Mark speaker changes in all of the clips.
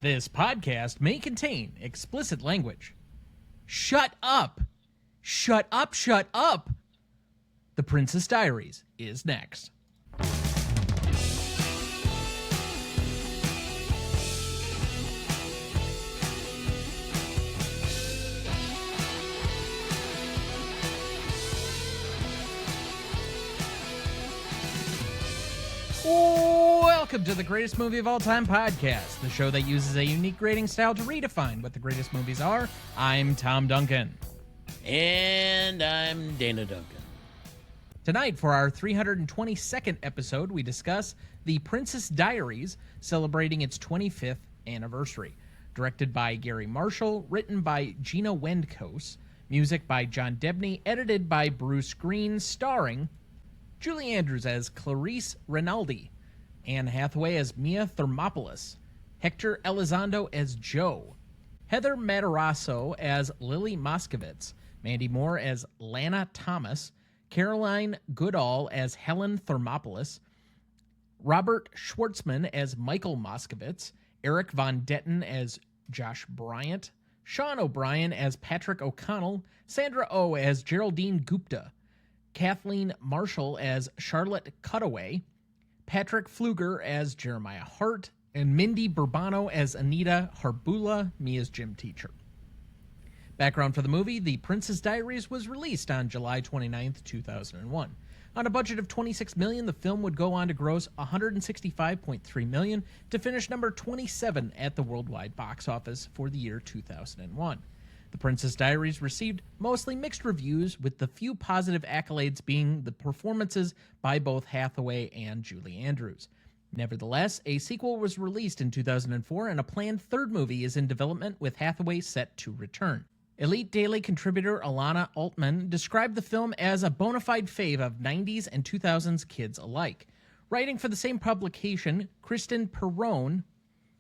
Speaker 1: This podcast may contain explicit language. Shut up! Shut up, shut up! The Princess Diaries is next. Welcome to the Greatest Movie of All Time podcast, the show that uses a unique grading style to redefine what the greatest movies are. I'm Tom Duncan.
Speaker 2: And I'm Dana Duncan.
Speaker 1: Tonight, for our 322nd episode, we discuss The Princess Diaries, celebrating its 25th anniversary. Directed by Gary Marshall, written by Gina Wendkos, music by John Debney, edited by Bruce Green, starring Julie Andrews as Clarisse Renaldi, Anne Hathaway as Mia Thermopolis, Hector Elizondo as Joe, Heather Matarazzo as Lily Moskowitz, Mandy Moore as Lana Thomas, Caroline Goodall as Helen Thermopolis, Robert Schwartzman as Michael Moskowitz, Eric Von Detten as Josh Bryant, Sean O'Brien as Patrick O'Connell, Sandra Oh as Geraldine Gupta, Kathleen Marshall as Charlotte Cutaway, Patrick Pfluger as Jeremiah Hart, and Mindy Burbano as Anita Harbula, Mia's gym teacher. Background for the movie: The Princess Diaries was released on July 29th, 2001. On a budget of $26 million, the film would go on to gross $165.3 million to finish number 27 at the worldwide box office for the year 2001. The Princess Diaries received mostly mixed reviews, with the few positive accolades being the performances by both Hathaway and Julie Andrews. Nevertheless, a sequel was released in 2004, and a planned third movie is in development, with Hathaway set to return. Elite Daily contributor Alana Altman described the film as a bona fide fave of 90s and 2000s kids alike. Writing for the same publication, Kristen Perrone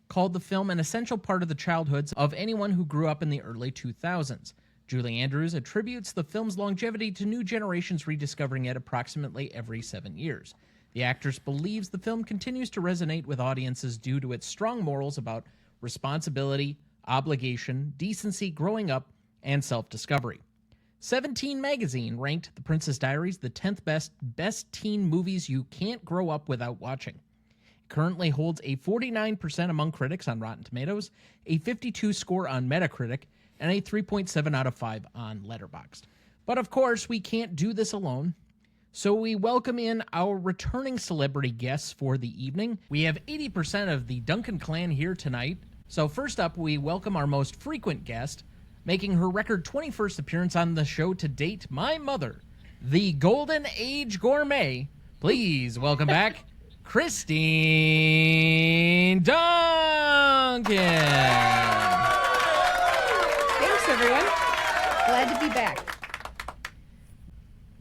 Speaker 1: called the film an essential part of the childhoods of anyone who grew up in the early 2000s. Julie Andrews attributes the film's longevity to new generations rediscovering it approximately every 7 years. The actress believes the film continues to resonate with audiences due to its strong morals about responsibility, obligation, decency, growing up, and self-discovery. 17 magazine ranked The Princess Diaries the 10th best teen movies you can't grow up without watching. Currently holds a 49% among critics on Rotten Tomatoes, a 52 score on Metacritic, and a 3.7 out of 5 on Letterboxd. But of course, we can't do this alone, so we welcome in our returning celebrity guests for the evening. We have 80% of the Duncan clan here tonight. So first up, we welcome our most frequent guest, making her record 21st appearance on the show to date, my mother, the Golden Age Gourmet. Please welcome back Christine Duncan.
Speaker 3: Thanks, everyone. Glad to be back.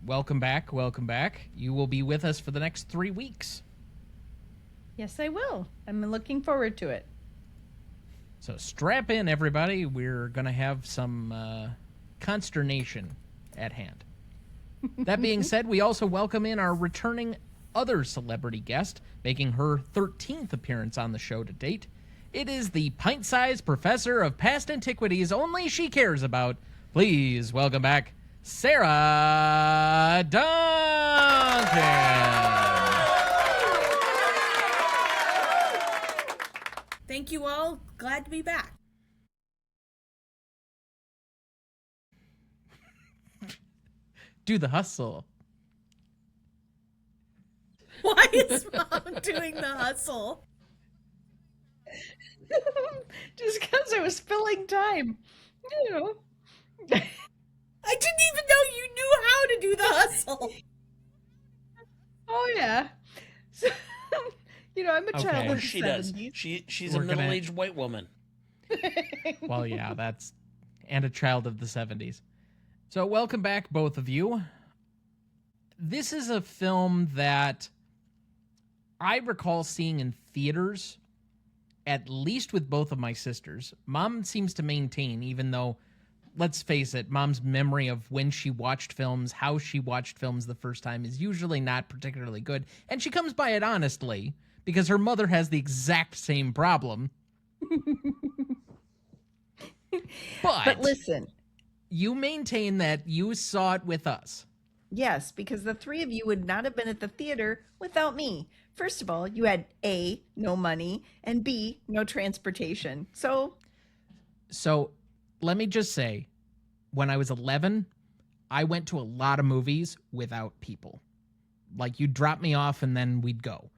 Speaker 1: Welcome back, welcome back. You will be with us for the next 3 weeks.
Speaker 3: Yes, I will. I'm looking forward to it.
Speaker 1: So strap in, everybody. We're going to have some consternation at hand. That being said, we also welcome in our returning other celebrity guest, making her 13th appearance on the show to date. It is the pint-sized professor of past antiquities only she cares about. Please welcome back Sarah Duncan.
Speaker 4: Thank you all. Glad to be back.
Speaker 1: Do the hustle.
Speaker 4: Why is Mom doing the hustle?
Speaker 3: Just because I was filling time. You know.
Speaker 4: I didn't even know you knew how to do the hustle.
Speaker 3: Oh, yeah. So, I'm a child of the
Speaker 2: She
Speaker 3: 70s.
Speaker 2: does. She's a middle-aged white woman.
Speaker 1: Well, yeah, that's... and a child of the 70s. So welcome back, both of you. This is a film that I recall seeing in theaters, at least with both of my sisters. Mom seems to maintain, even though, let's face it, Mom's memory of when she watched films, how she watched films the first time is usually not particularly good. And she comes by it honestly, because her mother has the exact same problem.
Speaker 3: But listen,
Speaker 1: you maintain that you saw it with us.
Speaker 3: yes, because the three of you would not have been at the theater without me. First of all, you had A, no money, and B, no transportation. So
Speaker 1: let me just say, when I was 11, I went to a lot of movies without people. Like, you'd drop me off and then we'd go.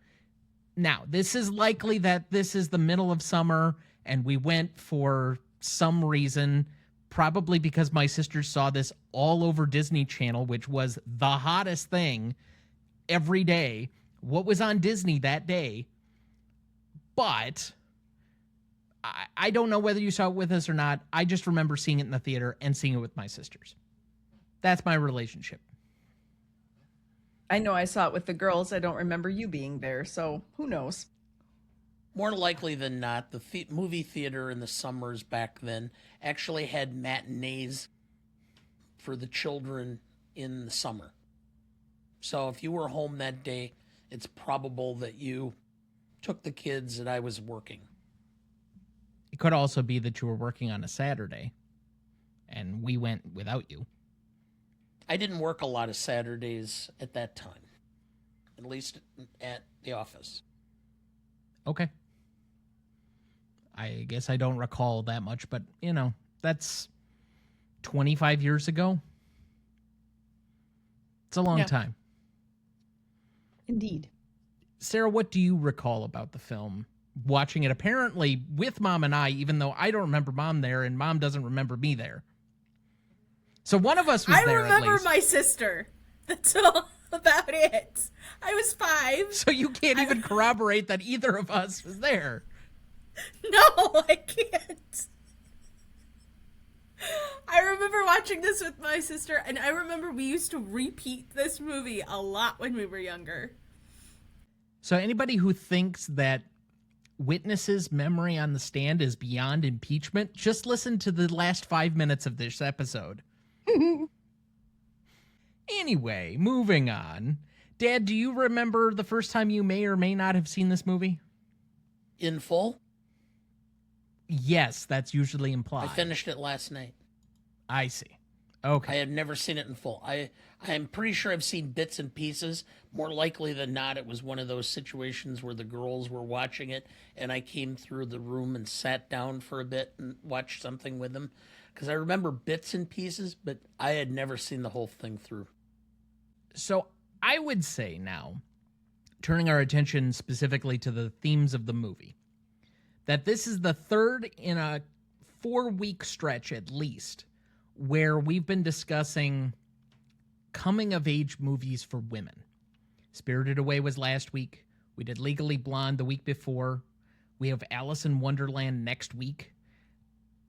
Speaker 1: Now, this is likely that this is the middle of summer and we went for some reason, probably because my sister saw this all over Disney Channel, which was the hottest thing every day. What was on Disney that day? But I don't know whether you saw it with us or not. I just remember seeing it in the theater and seeing it with my sisters. That's my relationship.
Speaker 3: I know I saw it with the girls. I don't remember you being there, so who knows?
Speaker 2: More likely than not, the movie theater in the summers back then actually had matinees for the children in the summer. So if you were home that day, it's probable that you took the kids and I was working.
Speaker 1: It could also be that you were working on a Saturday and we went without you.
Speaker 2: I didn't work a lot of Saturdays at that time, at least at the office.
Speaker 1: Okay. I guess I don't recall that much, but, you know, that's 25 years ago. It's a long time.
Speaker 3: Indeed.
Speaker 1: Sarah, what do you recall about the film? Watching it apparently with Mom and I, even though I don't remember Mom there and Mom doesn't remember me there. So one of us was there at least.
Speaker 4: I remember my sister. That's all about it. I was 5.
Speaker 1: So you can't even corroborate that either of us was there.
Speaker 4: No, I can't. I remember watching this with my sister, and I remember we used to repeat this movie a lot when we were younger.
Speaker 1: So anybody who thinks that witnesses' memory on the stand is beyond impeachment, just listen to the last 5 minutes of this episode. Anyway, moving on. Dad, do you remember the first time you may or may not have seen this movie?
Speaker 2: In full?
Speaker 1: Yes, that's usually implied.
Speaker 2: I finished it last night.
Speaker 1: I see. Okay.
Speaker 2: I have never seen it in full. I'm pretty sure I've seen bits and pieces. More likely than not, it was one of those situations where the girls were watching it, and I came through the room and sat down for a bit and watched something with them. Because I remember bits and pieces, but I had never seen the whole thing through.
Speaker 1: So I would say now, turning our attention specifically to the themes of the movie, that this is the third in a 4-week stretch at least where we've been discussing coming-of-age movies for women. Spirited Away was last week. We did Legally Blonde the week before. We have Alice in Wonderland next week.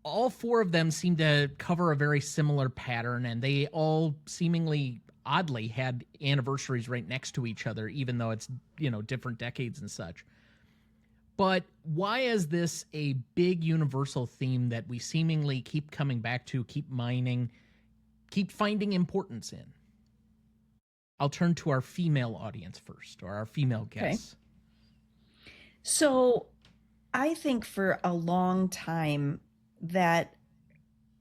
Speaker 1: All 4 of them seem to cover a very similar pattern, and they all seemingly oddly had anniversaries right next to each other, even though it's, you know, different decades and such. But why is this a big universal theme that we seemingly keep coming back to, keep mining, keep finding importance in? I'll turn to our female audience first, or our female guests.
Speaker 3: Okay. So I think for a long time that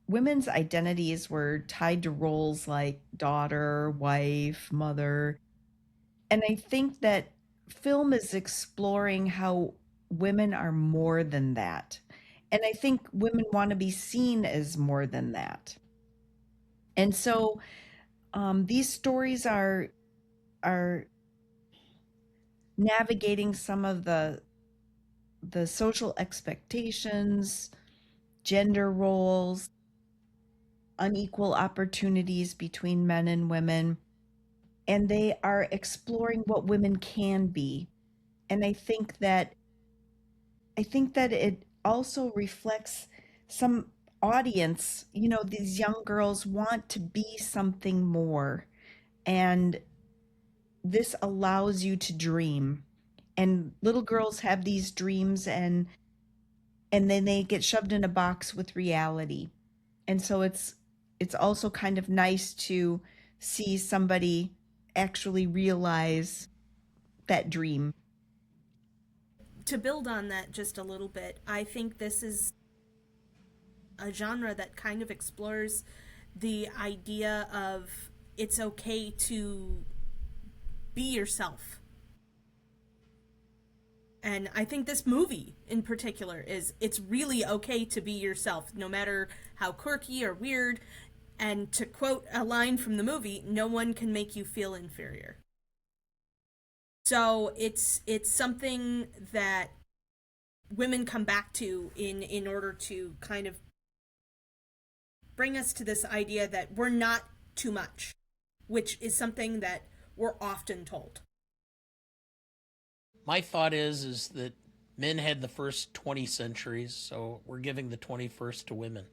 Speaker 3: women's identities were tied to roles like daughter, wife, mother. And I think that film is exploring how women are more than that. And I think women want to be seen as more than that. And so these stories are navigating some of the social expectations, gender roles, unequal opportunities between men and women, and they are exploring what women can be. And I think that it also reflects some audience. You know, these young girls want to be something more, and this allows you to dream. And little girls have these dreams, and then they get shoved in a box with reality. And so it's also kind of nice to see somebody actually realize that dream.
Speaker 4: To build on that just a little bit, I think this is a genre that kind of explores the idea of it's okay to be yourself. And I think this movie in particular is it's really okay to be yourself, no matter how quirky or weird. And to quote a line from the movie, no one can make you feel inferior. So it's something that women come back to in order to kind of bring us to this idea that we're not too much, which is something that we're often told.
Speaker 2: My thought is that men had the first 20 centuries, so we're giving the 21st to women.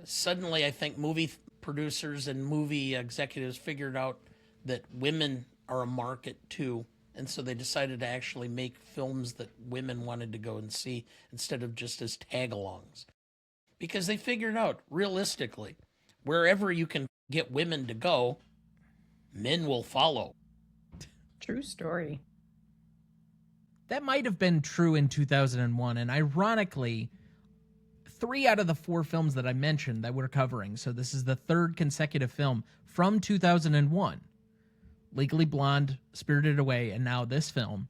Speaker 2: Suddenly, I think movie producers and movie executives figured out that women are a market too, and so they decided to actually make films that women wanted to go and see instead of just as tag-alongs. Because they figured out, realistically, wherever you can get women to go, men will follow.
Speaker 3: True story.
Speaker 1: That might have been true in 2001, and ironically, 3 out of the 4 films that I mentioned that we're covering, so this is the third consecutive film from 2001, Legally Blonde, Spirited Away, and now this film.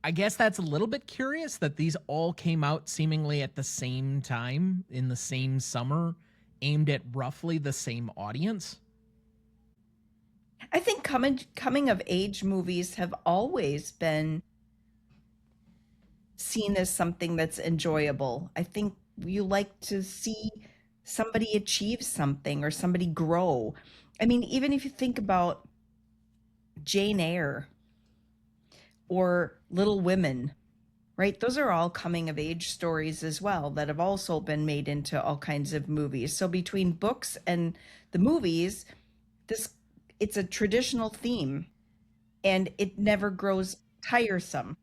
Speaker 1: I guess that's a little bit curious that these all came out seemingly at the same time, in the same summer, aimed at roughly the same audience.
Speaker 3: I think coming of age movies have always been seen as something that's enjoyable. I think you like to see somebody achieve something or somebody grow. I mean, even if you think about Jane Eyre or Little Women, right? Those are all coming of age stories as well that have also been made into all kinds of movies. So between books and the movies, it's a traditional theme and it never grows tiresome.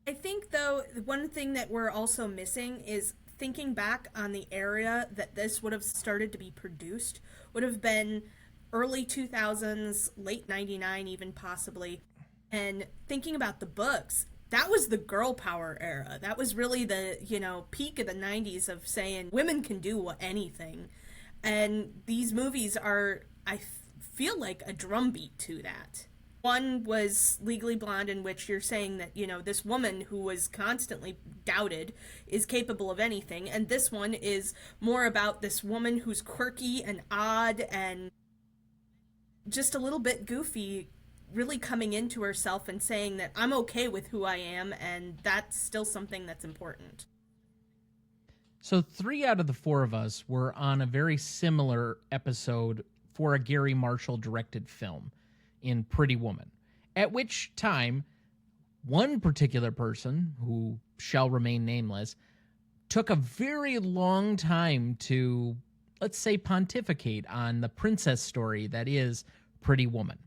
Speaker 4: I think, though, one thing that we're also missing is thinking back on the area that this would have started to be produced, would have been early 2000s, late 99 even possibly. And thinking about the books, that was the girl power era. That was really the, peak of the 90s of saying women can do anything. And these movies are, I feel like, a drumbeat to that. One was Legally Blonde, in which you're saying that, this woman who was constantly doubted is capable of anything. And this one is more about this woman who's quirky and odd and just a little bit goofy, really coming into herself and saying that I'm okay with who I am, and that's still something that's important.
Speaker 1: So 3 out of the 4 of us were on a very similar episode for a Gary Marshall directed film in Pretty Woman, at which time one particular person, who shall remain nameless, took a very long time to, let's say, pontificate on the princess story that is Pretty Woman.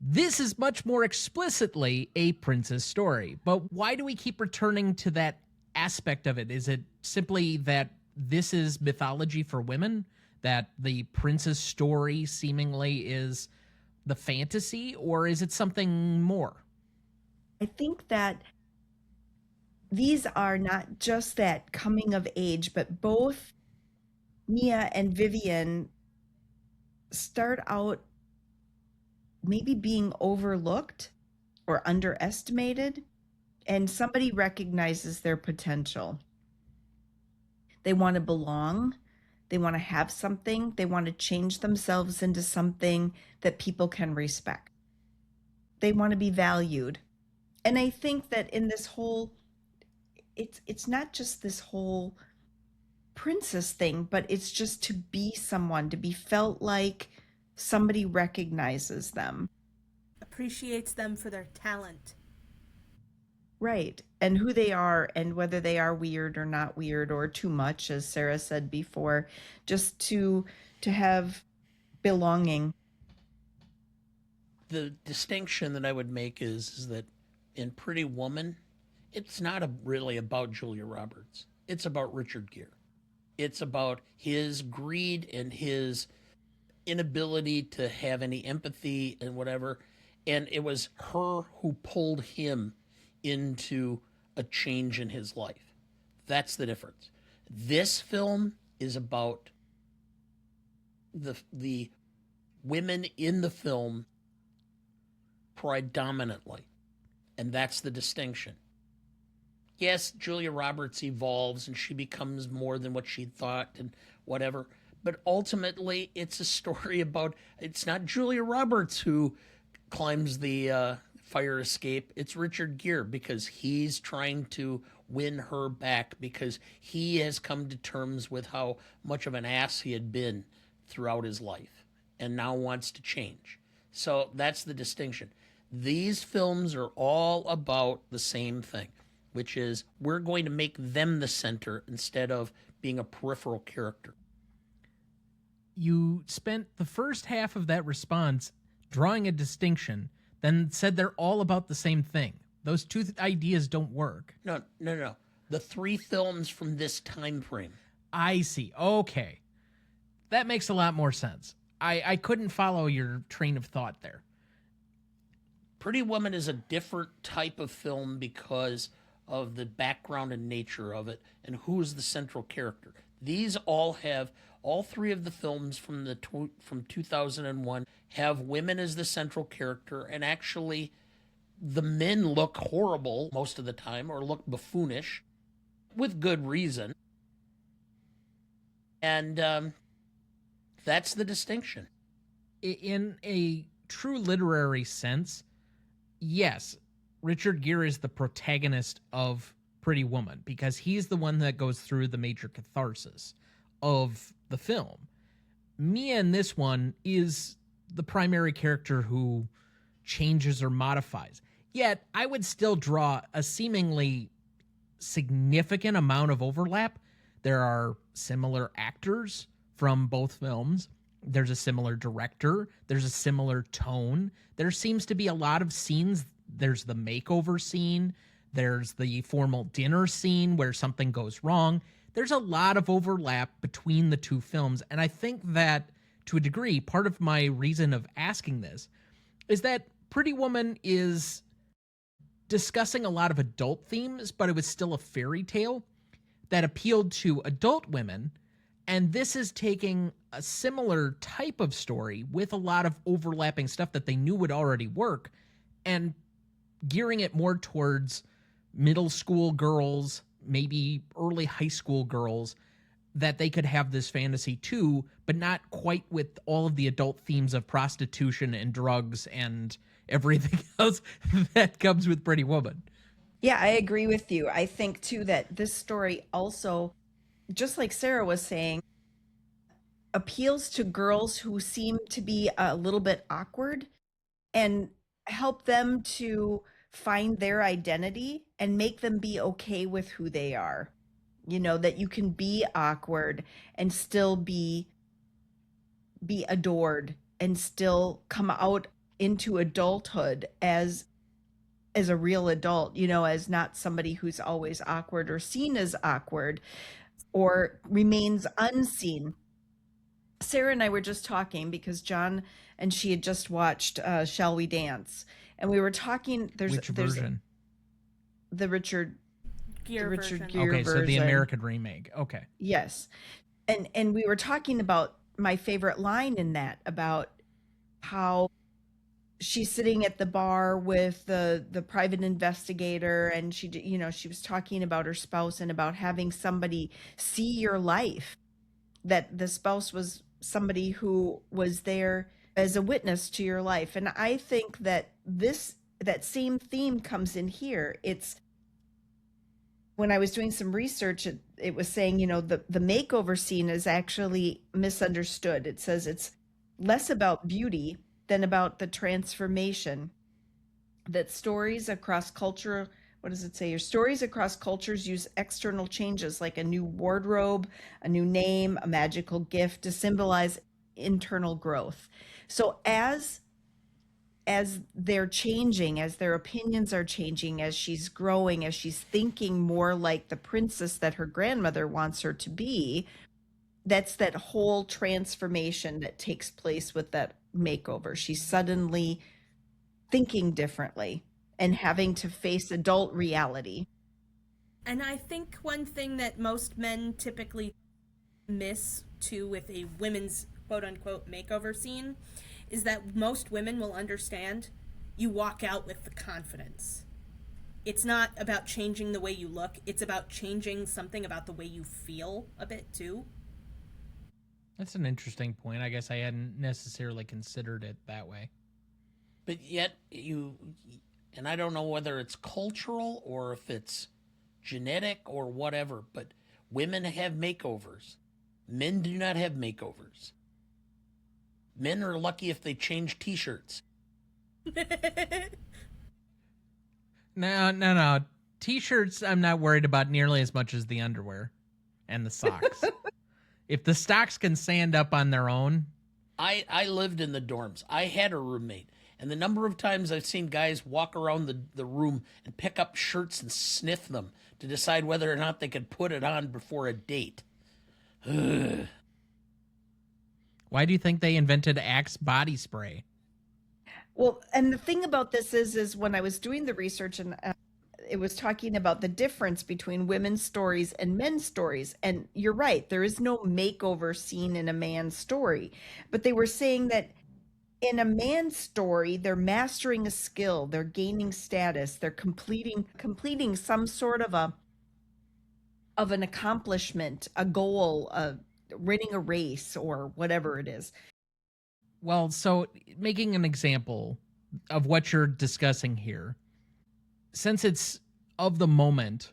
Speaker 1: This is much more explicitly a princess story, but why do we keep returning to that aspect of it? Is it simply that this is mythology for women, that the princess story seemingly is the fantasy, or is it something more?
Speaker 3: I think that these are not just that coming of age, but both Mia and Vivian start out maybe being overlooked or underestimated, and somebody recognizes their potential. They want to belong. They want to have something. They want to change themselves into something that people can respect. They want to be valued. And I think that in this whole, it's not just this whole princess thing, but it's just to be someone, to be felt like somebody recognizes them.
Speaker 4: Appreciates them for their talent.
Speaker 3: Right. And who they are and whether they are weird or not weird or too much, as Sarah said before, just to have belonging.
Speaker 2: The distinction that I would make is that in Pretty Woman, it's not really about Julia Roberts. It's about Richard Gere. It's about his greed and his inability to have any empathy and whatever. And it was her who pulled him into a change in his life. That's the difference. This film is about the women in the film predominantly, and that's the distinction. Yes, Julia Roberts evolves and she becomes more than what she thought and whatever, but ultimately it's a story about, it's not Julia Roberts who climbs the fire escape, it's Richard Gere, because he's trying to win her back because he has come to terms with how much of an ass he had been throughout his life and now wants to change. So that's the distinction. These films are all about the same thing, which is we're going to make them the center instead of being a peripheral character.
Speaker 1: You spent the first half of that response drawing a distinction, then said they're all about the same thing. Those two ideas don't work.
Speaker 2: No. The three films from this time frame.
Speaker 1: I see. Okay. That makes a lot more sense. I couldn't follow your train of thought there.
Speaker 2: Pretty Woman is a different type of film because of the background and nature of it and who's the central character. These all three of the films from 2001 have women as the central character, and actually the men look horrible most of the time or look buffoonish with good reason. And that's the distinction.
Speaker 1: In a true literary sense, yes, Richard Gere is the protagonist of Pretty Woman because he's the one that goes through the major catharsis of the film. Mia in this one is the primary character who changes or modifies. Yet, I would still draw a seemingly significant amount of overlap. There are similar actors from both films. There's a similar director. There's a similar tone. There seems to be a lot of scenes. There's the makeover scene. There's the formal dinner scene where something goes wrong. There's a lot of overlap between the two films. And I think that, to a degree, part of my reason of asking this is that Pretty Woman is discussing a lot of adult themes, but it was still a fairy tale that appealed to adult women. And this is taking a similar type of story with a lot of overlapping stuff that they knew would already work and gearing it more towards middle school girls, maybe early high school girls, that they could have this fantasy too, but not quite with all of the adult themes of prostitution and drugs and everything else that comes with Pretty Woman.
Speaker 3: Yeah, I agree with you. I think too that this story also, just like Sarah was saying, appeals to girls who seem to be a little bit awkward and help them to find their identity and make them be okay with who they are. You know, that you can be awkward and still be adored and still come out into adulthood as a real adult, you know, as not somebody who's always awkward or seen as awkward or remains unseen. Sarah and I were just talking because John and she had just watched Shall We Dance, and we were talking.
Speaker 1: Which version?
Speaker 3: The Richard
Speaker 4: Gere
Speaker 3: Gere
Speaker 1: Okay, so the
Speaker 3: version.
Speaker 1: American remake. Okay.
Speaker 3: Yes, and we were talking about my favorite line in that, about how she's sitting at the bar with the private investigator, and she was talking about her spouse and about having somebody see your life, that the spouse was somebody who was there as a witness to your life. And I think that that same theme comes in here. It's, when I was doing some research, it was saying, you know, the makeover scene is actually misunderstood. It says it's less about beauty than about the transformation, that stories across culture, what does it say? Your stories across cultures use external changes like a new wardrobe, a new name, a magical gift to symbolize internal growth. So as they're changing, as their opinions are changing, as she's growing, as she's thinking more like the princess that her grandmother wants her to be, that's that whole transformation that takes place with that makeover. She's suddenly thinking differently and having to face adult reality.
Speaker 4: And I think one thing that most men typically miss too with a women's quote unquote makeover scene is that most women will understand you walk out with the confidence. It's not about changing the way you look, it's about changing something about the way you feel a bit too.
Speaker 1: That's an interesting point. I guess I hadn't necessarily considered it that way.
Speaker 2: But yet and I don't know whether it's cultural or if it's genetic or whatever, but women have makeovers. Men do not have makeovers. Men are lucky if they change t-shirts.
Speaker 1: No. T-shirts, I'm not worried about nearly as much as the underwear and the socks. If the socks can stand up on their own.
Speaker 2: I lived in the dorms. I had a roommate. And the number of times I've seen guys walk around the room and pick up shirts and sniff them to decide whether or not they could put it on before a date. Ugh.
Speaker 1: Why do you think they invented Axe body spray?
Speaker 3: Well, and the thing about this is when I was doing the research and it was talking about the difference between women's stories and men's stories. And you're right, there is no makeover scene in a man's story. But they were saying that in a man's story, they're mastering a skill, they're gaining status, they're completing some sort of an accomplishment, a goal, winning a race or whatever it is.
Speaker 1: Well, so making an example of what you're discussing here, since it's of the moment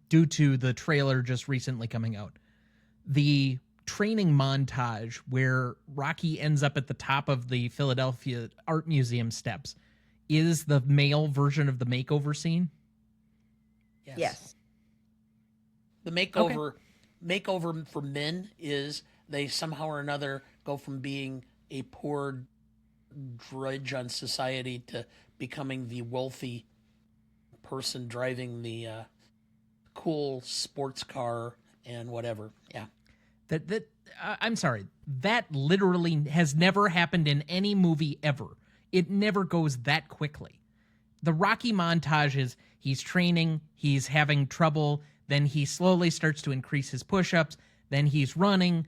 Speaker 1: due to the trailer just recently coming out, the training montage where Rocky ends up at the top of the Philadelphia Art Museum steps is the male version of the makeover scene?
Speaker 3: Yes.
Speaker 2: The makeover for men is they somehow or another go from being a poor drudge on society to becoming the wealthy person driving the cool sports car and whatever. Yeah.
Speaker 1: I'm sorry. That literally has never happened in any movie ever. It never goes that quickly. The Rocky montage is he's training, he's having trouble, then he slowly starts to increase his push-ups, then he's running,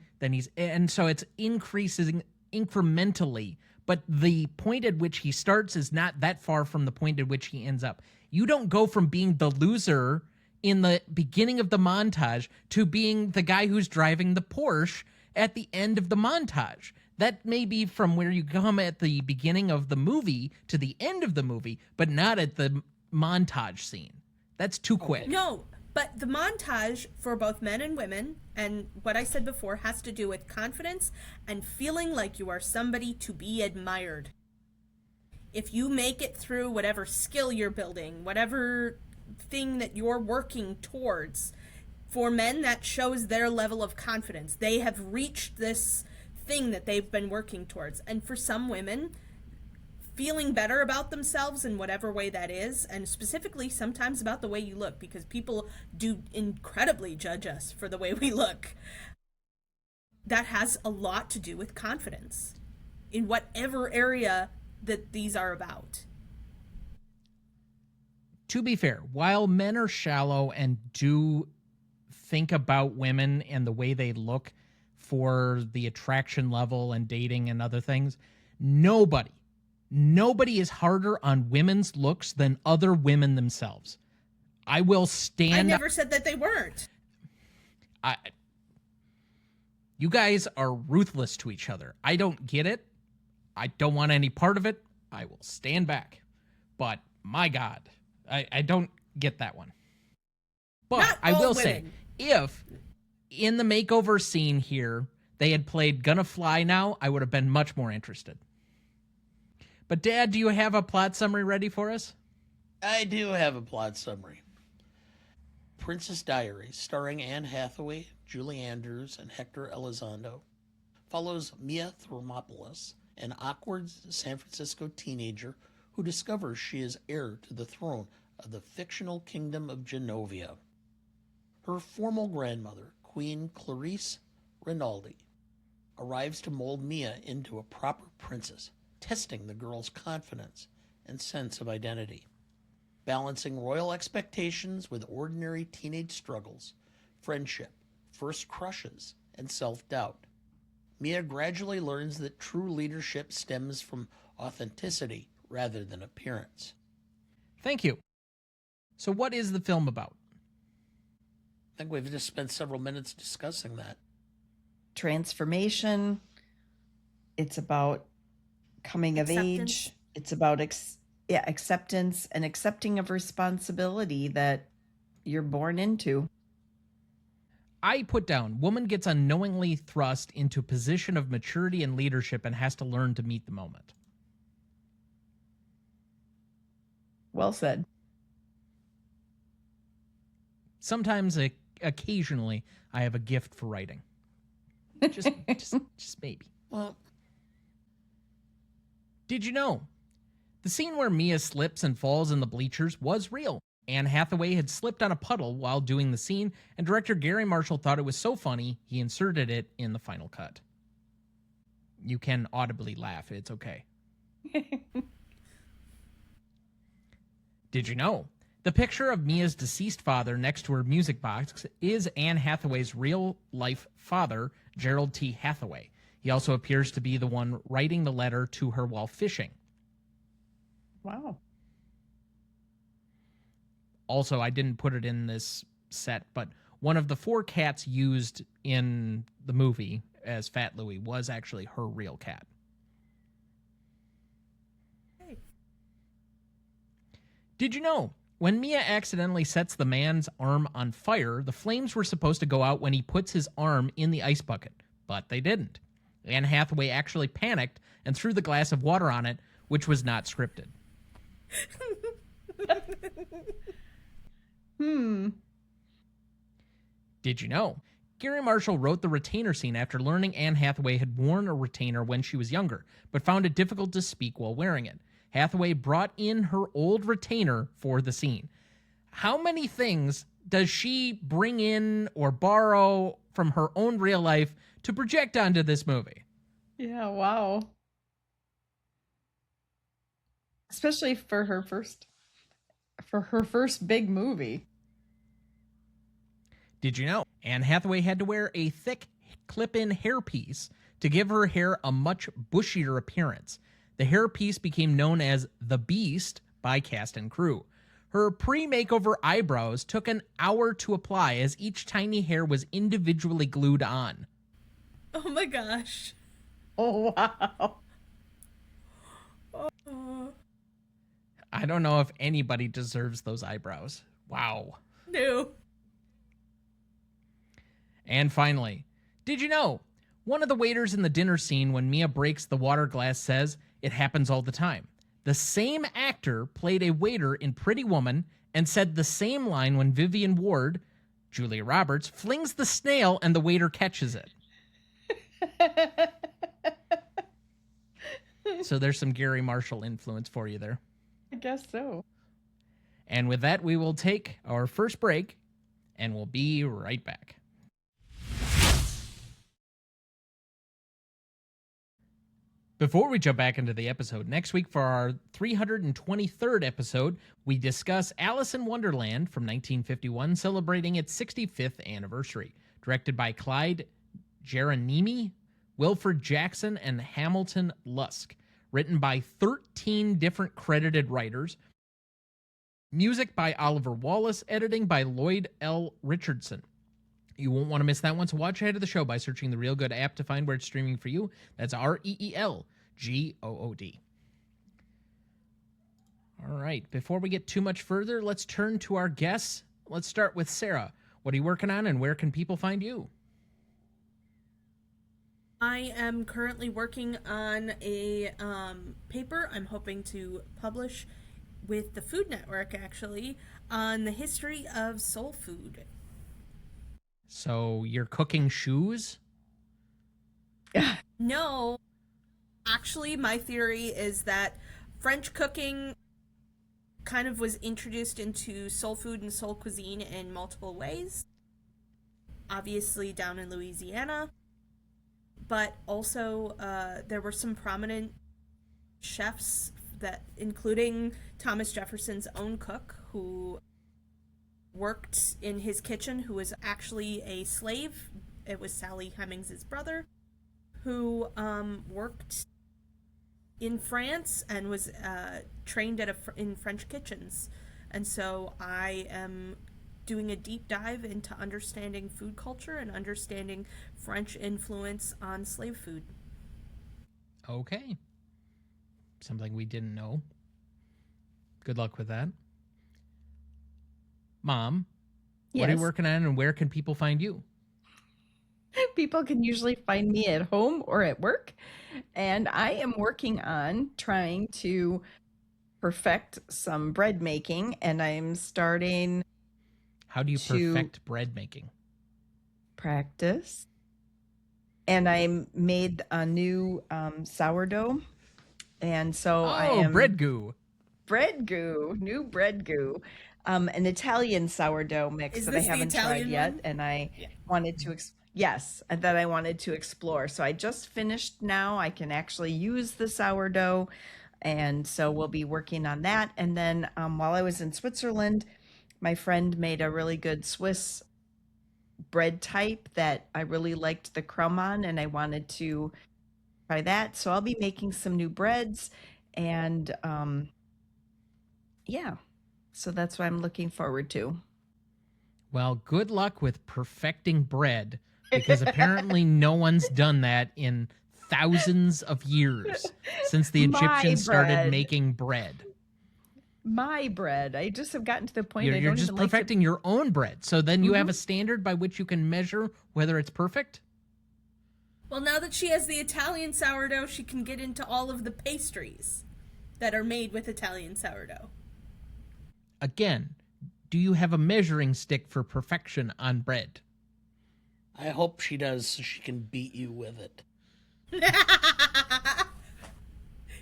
Speaker 1: and so it's increasing incrementally, but the point at which he starts is not that far from the point at which he ends up. You don't go from being the loser in the beginning of the montage to being the guy who's driving the Porsche at the end of the montage. That may be from where you come at the beginning of the movie to the end of the movie, but not at the montage scene. That's too quick.
Speaker 4: No, but the montage for both men and women, and what I said before, has to do with confidence and feeling like you are somebody to be admired. If you make it through whatever skill you're building, whatever thing that you're working towards, for men, that shows their level of confidence. They have reached this thing that they've been working towards. And for some women, feeling better about themselves in whatever way that is, and specifically sometimes about the way you look, because people do incredibly judge us for the way we look, that has a lot to do with confidence in whatever area that these are about.
Speaker 1: To be fair, while men are shallow and do think about women and the way they look for the attraction level and dating and other things, nobody is harder on women's looks than other women themselves. I will stand...
Speaker 4: I never said that they weren't.
Speaker 1: You guys are ruthless to each other. I don't get it. I don't want any part of it. I will stand back. But, my God, I don't get that one. But
Speaker 4: Not
Speaker 1: I will
Speaker 4: all
Speaker 1: say,
Speaker 4: women.
Speaker 1: if in the makeover scene here, they had played Gonna Fly Now, I would have been much more interested. But Dad, do you have a plot summary ready for us?
Speaker 2: I do have a plot summary. Princess Diaries, starring Anne Hathaway, Julie Andrews, and Hector Elizondo, follows Mia Thermopolis, an awkward San Francisco teenager who discovers she is heir to the throne of the fictional kingdom of Genovia. Her formal grandmother, Queen Clarisse Renaldi, arrives to mold Mia into a proper princess, testing the girl's confidence and sense of identity. balancing royal expectations with ordinary teenage struggles, friendship, first crushes, and self-doubt. Mia gradually learns that true leadership stems from authenticity rather than appearance.
Speaker 1: Thank you. So what is the film about?
Speaker 2: I think we've just spent several minutes discussing that.
Speaker 3: Transformation. It's about coming of age. It's about acceptance and accepting of responsibility that you're born into.
Speaker 1: I put down, woman gets unknowingly thrust into a position of maturity and leadership and has to learn to meet the moment.
Speaker 3: Well said.
Speaker 1: Sometimes, occasionally, I have a gift for writing. Just maybe.
Speaker 2: Well,
Speaker 1: did you know? The scene where Mia slips and falls in the bleachers was real. Anne Hathaway had slipped on a puddle while doing the scene, and director Gary Marshall thought it was so funny, he inserted it in the final cut. You can audibly laugh. It's okay. Did you know? The picture of Mia's deceased father next to her music box is Anne Hathaway's real-life father, Gerald T. Hathaway. He also appears to be the one writing the letter to her while fishing.
Speaker 3: Wow.
Speaker 1: Also, I didn't put it in this set, but one of the 4 cats used in the movie as Fat Louie was actually her real cat.
Speaker 4: Hey.
Speaker 1: Did you know? When Mia accidentally sets the man's arm on fire, the flames were supposed to go out when he puts his arm in the ice bucket, but they didn't. Anne Hathaway actually panicked and threw the glass of water on it, which was not scripted. Did you know? Gary Marshall wrote the retainer scene after learning Anne Hathaway had worn a retainer when she was younger, but found it difficult to speak while wearing it. Hathaway brought in her old retainer for the scene. How many things does she bring in or borrow from her own real life to project onto this movie?
Speaker 3: Yeah, wow. Especially for her first big movie.
Speaker 1: Did you know? Anne Hathaway had to wear a thick clip-in hairpiece to give her hair a much bushier appearance. The hairpiece became known as the Beast by cast and crew. Her pre-makeover eyebrows took an hour to apply as each tiny hair was individually glued on.
Speaker 4: Oh my gosh.
Speaker 3: Oh, wow.
Speaker 4: Oh.
Speaker 1: I don't know if anybody deserves those eyebrows. Wow.
Speaker 4: No.
Speaker 1: And finally, did you know? One of the waiters in the dinner scene when Mia breaks the water glass says, "It happens all the time." The same actor played a waiter in Pretty Woman and said the same line when Vivian Ward, Julia Roberts, flings the snail and the waiter catches it. So there's some Gary Marshall influence for you there.
Speaker 3: I guess so.
Speaker 1: And with that, we will take our first break, and we'll be right back. Before we jump back into the episode, next week for our 323rd episode, we discuss Alice in Wonderland from 1951, celebrating its 65th anniversary. Directed by Clyde Geronimi, Wilfred Jackson, and Hamilton Lusk. Written by 13 different credited writers. Music by Oliver Wallace, editing by Lloyd L. Richardson. You won't want to miss that one, so watch ahead of the show by searching the Real Good app to find where it's streaming for you. That's REELGOOD. All right, before we get too much further, let's turn to our guests. Let's start with Sarah. What are you working on, and where can people find you?
Speaker 4: I am currently working on a paper I'm hoping to publish with the Food Network, actually, on the history of soul food.
Speaker 1: So you're cooking shoes?
Speaker 4: No. Actually, my theory is that French cooking kind of was introduced into soul food and soul cuisine in multiple ways. Obviously down in Louisiana. But also there were some prominent chefs that including Thomas Jefferson's own cook, who worked in his kitchen, who was actually a slave. It was Sally Hemings's brother, who worked in France and was trained in French kitchens. And so I am doing a deep dive into understanding food culture and understanding French influence on slave food.
Speaker 1: Okay. Something we didn't know. Good luck with that. Mom, what are you
Speaker 3: Yes.
Speaker 1: working on, and where can people find you?
Speaker 3: People can usually find me at home or at work. And I am working on trying to perfect some bread making. And I'm starting
Speaker 1: How do you
Speaker 3: to
Speaker 1: perfect bread making?
Speaker 3: practice. And I made a new sourdough. And so I
Speaker 1: Oh,
Speaker 3: am
Speaker 1: bread goo.
Speaker 3: bread goo, new bread goo, an Italian sourdough mix
Speaker 4: Is
Speaker 3: that I
Speaker 4: this the
Speaker 3: haven't tried
Speaker 4: Italian
Speaker 3: yet,
Speaker 4: one?
Speaker 3: and I wanted to yes, and that I wanted to explore. So I just finished now. I can actually use the sourdough, and so we'll be working on that. And then while I was in Switzerland, my friend made a really good Swiss bread type that I really liked the crumb on, and I wanted to try that. So I'll be making some new breads, and yeah, so that's what I'm looking forward to.
Speaker 1: Well, good luck with perfecting bread, because apparently no one's done that in thousands of years since the
Speaker 3: My
Speaker 1: Egyptians started
Speaker 3: bread.
Speaker 1: making bread.
Speaker 3: My bread. I just have gotten to the point
Speaker 1: You're,
Speaker 3: I
Speaker 1: you're
Speaker 3: don't
Speaker 1: just
Speaker 3: even like to.
Speaker 1: perfecting your own bread. So then you have a standard by which you can measure whether it's perfect?
Speaker 4: Well, now that she has the Italian sourdough, she can get into all of the pastries that are made with Italian sourdough.
Speaker 1: Again, do you have a measuring stick for perfection on bread?
Speaker 2: I hope she does so she can beat you with it.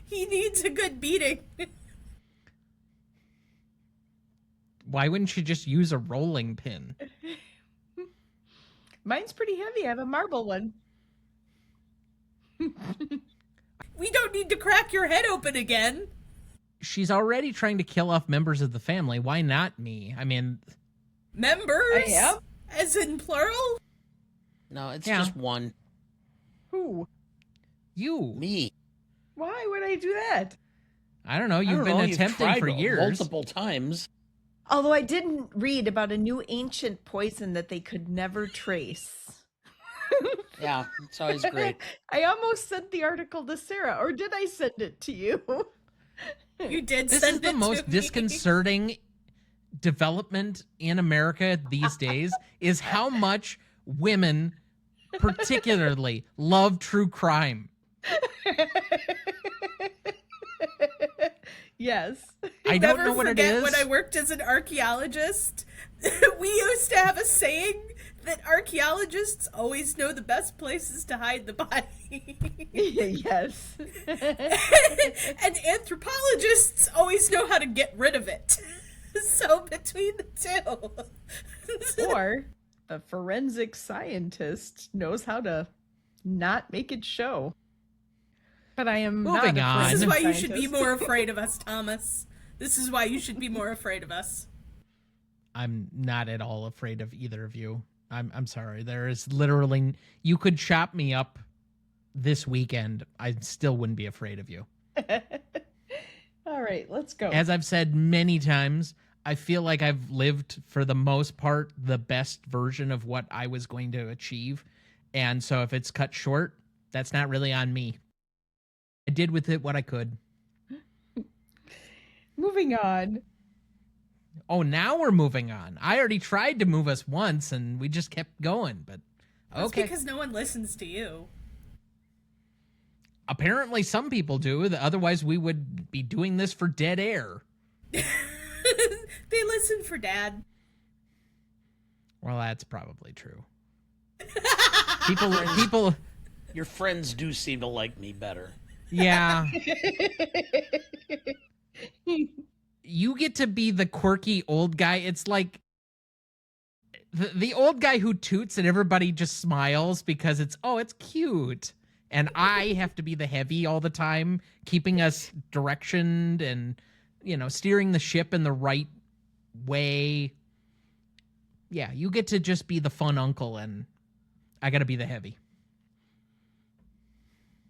Speaker 4: He needs a good beating.
Speaker 1: Why wouldn't you just use a rolling pin?
Speaker 3: Mine's pretty heavy. I have a marble one.
Speaker 4: We don't need to crack your head open again.
Speaker 1: She's already trying to kill off members of the family. Why not me? I mean,
Speaker 4: Members?
Speaker 3: am.
Speaker 4: As in plural?
Speaker 2: No, it's
Speaker 1: Yeah.
Speaker 2: just one.
Speaker 3: Who?
Speaker 1: you.
Speaker 2: Me.
Speaker 3: Why would I do that?
Speaker 1: I don't know.
Speaker 2: I
Speaker 1: You've
Speaker 2: don't
Speaker 1: been
Speaker 2: know, you've
Speaker 1: attempting
Speaker 2: tried
Speaker 1: for years.
Speaker 2: multiple times.
Speaker 3: Although I didn't read about a new ancient poison that they could never trace.
Speaker 2: Yeah, it's always great.
Speaker 3: I almost sent the article to Sarah, or did I send it to you?
Speaker 4: You did
Speaker 1: This
Speaker 4: send
Speaker 1: is the
Speaker 4: it
Speaker 1: most
Speaker 4: to me.
Speaker 1: disconcerting development in America these days is how much women particularly love true crime.
Speaker 3: Yes.
Speaker 1: I don't
Speaker 4: Never
Speaker 1: know what it
Speaker 4: forget
Speaker 1: is.
Speaker 4: when I worked as an archaeologist. We used to have a saying that archaeologists always know the best places to hide the body.
Speaker 3: Yes.
Speaker 4: And anthropologists always know how to get rid of it. So between the two.
Speaker 3: Or the forensic scientist knows how to not make it show. But I am
Speaker 1: Moving
Speaker 3: not a
Speaker 1: on.
Speaker 4: This is
Speaker 3: forensic
Speaker 4: why you should be
Speaker 3: scientist.
Speaker 4: more afraid of us, Thomas. This is why you should be more afraid of us.
Speaker 1: I'm not at all afraid of either of you. I'm sorry. There is literally, you could chop me up this weekend. I still wouldn't be afraid of you.
Speaker 3: All right, let's go.
Speaker 1: As I've said many times, I feel like I've lived for the most part the best version of what I was going to achieve. And so if it's cut short, that's not really on me. I did with it what I could.
Speaker 3: Moving on.
Speaker 1: Oh, now we're moving on. I already tried to move us once and we just kept going, but
Speaker 4: That's
Speaker 1: okay.
Speaker 4: because no one listens to you.
Speaker 1: Apparently some people do. Otherwise we would be doing this for dead air.
Speaker 4: They listen for Dad.
Speaker 1: Well, that's probably true. People,
Speaker 2: Your friends do seem to like me better.
Speaker 1: yeah. You get to be the quirky old guy. It's like the old guy who toots and everybody just smiles because it's cute. and I have to be the heavy all the time, keeping us directioned and, steering the ship in the right way. Yeah, you get to just be the fun uncle, and I got to be the heavy.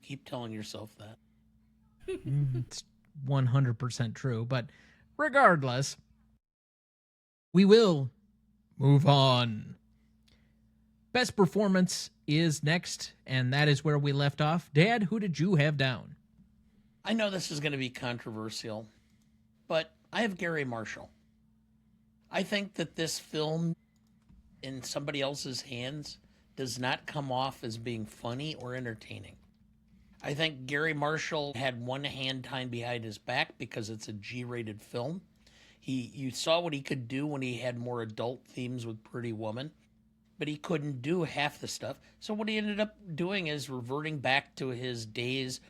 Speaker 2: Keep telling yourself that.
Speaker 1: It's 100% true, but regardless, we will move on. Best performance is next, and that is where we left off. Dad, who did you have down?
Speaker 2: I know this is going to be controversial, but I have Gary Marshall. I think that this film, in somebody else's hands, does not come off as being funny or entertaining. I think Gary Marshall had one hand tied behind his back because it's a G-rated film. You saw what he could do when he had more adult themes with Pretty Woman, but he couldn't do half the stuff. So what he ended up doing is reverting back to his days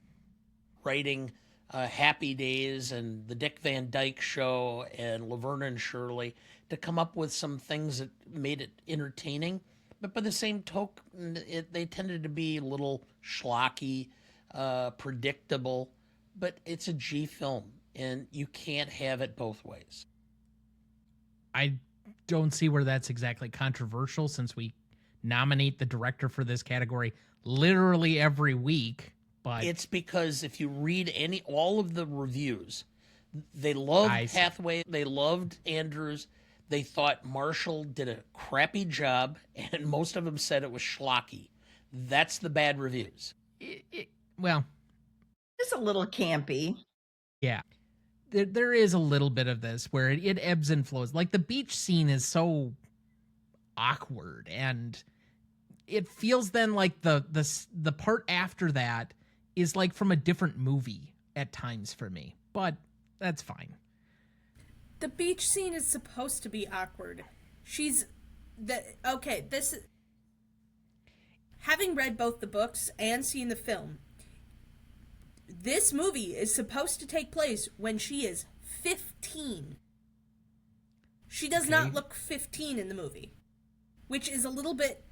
Speaker 2: writing Happy Days and The Dick Van Dyke Show and Laverne and Shirley to come up with some things that made it entertaining. But by the same token, they tended to be a little schlocky, predictable, but it's a G film, and you can't have it both ways.
Speaker 1: I don't see where that's exactly controversial, since we nominate the director for this category literally every week. But
Speaker 2: it's because if you read all of the reviews, they loved Hathaway, they loved Andrews, they thought Marshall did a crappy job, and most of them said it was schlocky. That's the bad reviews.
Speaker 1: Well,
Speaker 3: it's a little campy.
Speaker 1: Yeah. There is a little bit of this where it ebbs and flows. Like, the beach scene is so awkward, and it feels then like the part after that is like from a different movie at times for me. But that's fine.
Speaker 4: The beach scene is supposed to be awkward. Having read both the books and seen the film, this movie is supposed to take place when she is 15. She does not look 15 in the movie, which is a little bit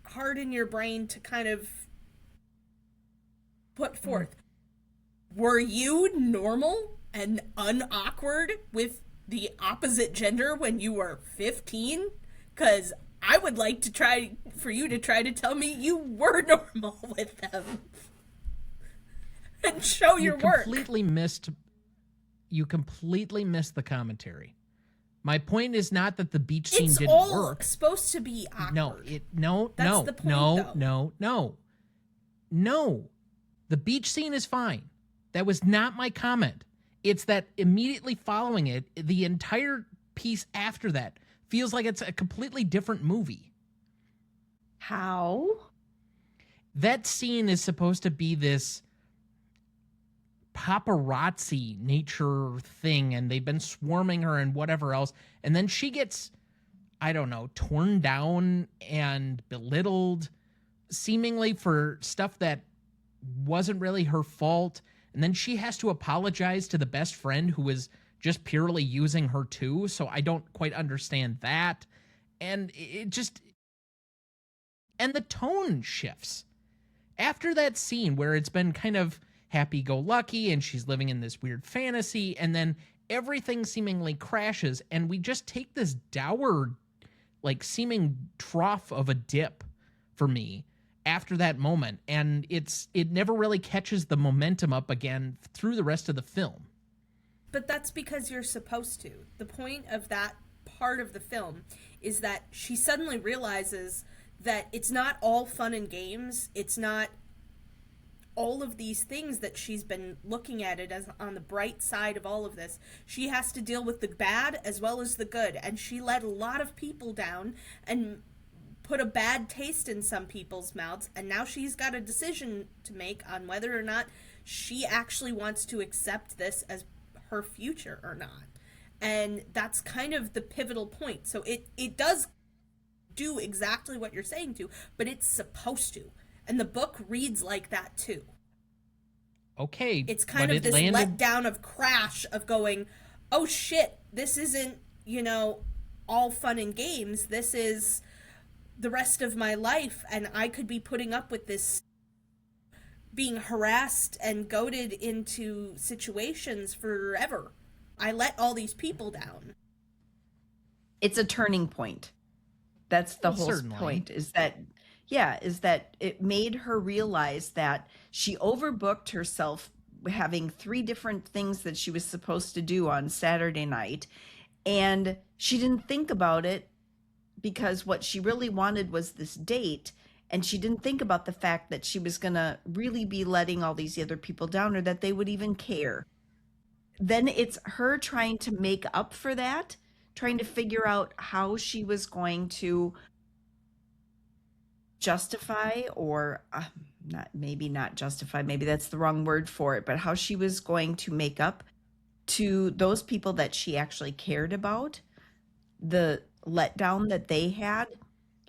Speaker 4: hard in your brain to kind of put forth. Were you normal and unawkward with the opposite gender when you were 15? Because I would like to try for you to tell me you were normal with them. And show your work.
Speaker 1: You completely missed the commentary. My point is not that the beach scene didn't work.
Speaker 4: It's all supposed to be awkward.
Speaker 1: That's
Speaker 4: the point,
Speaker 1: No. The beach scene is fine. That was not my comment. It's that immediately following it, the entire piece after that feels like it's a completely different movie.
Speaker 3: How?
Speaker 1: That scene is supposed to be this paparazzi nature thing, and they've been swarming her and whatever else, and then she gets, I don't know, torn down and belittled seemingly for stuff that wasn't really her fault, and then she has to apologize to the best friend who was just purely using her too. So I don't quite understand that, and and the tone shifts after that scene where it's been kind of happy-go-lucky and she's living in this weird fantasy, and then everything seemingly crashes, and we just take this dour, like, seeming trough of a dip for me after that moment, and it never really catches the momentum up again through the rest of the film.
Speaker 4: But that's because you're supposed to. The point of that part of the film is that she suddenly realizes that it's not all fun and games. It's not all of these things that she's been looking at it as on the bright side of all of this. She has to deal with the bad as well as the good, and she let a lot of people down and put a bad taste in some people's mouths, and now she's got a decision to make on whether or not she actually wants to accept this as her future or not. And that's kind of the pivotal point. So it does do exactly what you're saying to, but it's supposed to. And the book reads like that too.
Speaker 1: Okay.
Speaker 4: It's kind of this letdown of crash of going, oh shit, this isn't, all fun and games. This is the rest of my life, and I could be putting up with this being harassed and goaded into situations forever. I let all these people down.
Speaker 3: It's a turning point. That's the
Speaker 1: Well,
Speaker 3: whole
Speaker 1: certainly.
Speaker 3: point, is that, yeah, is that it made her realize that she overbooked herself having 3 different things that she was supposed to do on Saturday night. And she didn't think about it because what she really wanted was this date. And she didn't think about the fact that she was going to really be letting all these other people down, or that they would even care. Then it's her trying to make up for that, trying to figure out how she was going to justify, or not justify, maybe that's the wrong word for it, but how she was going to make up to those people that she actually cared about, the letdown that they had,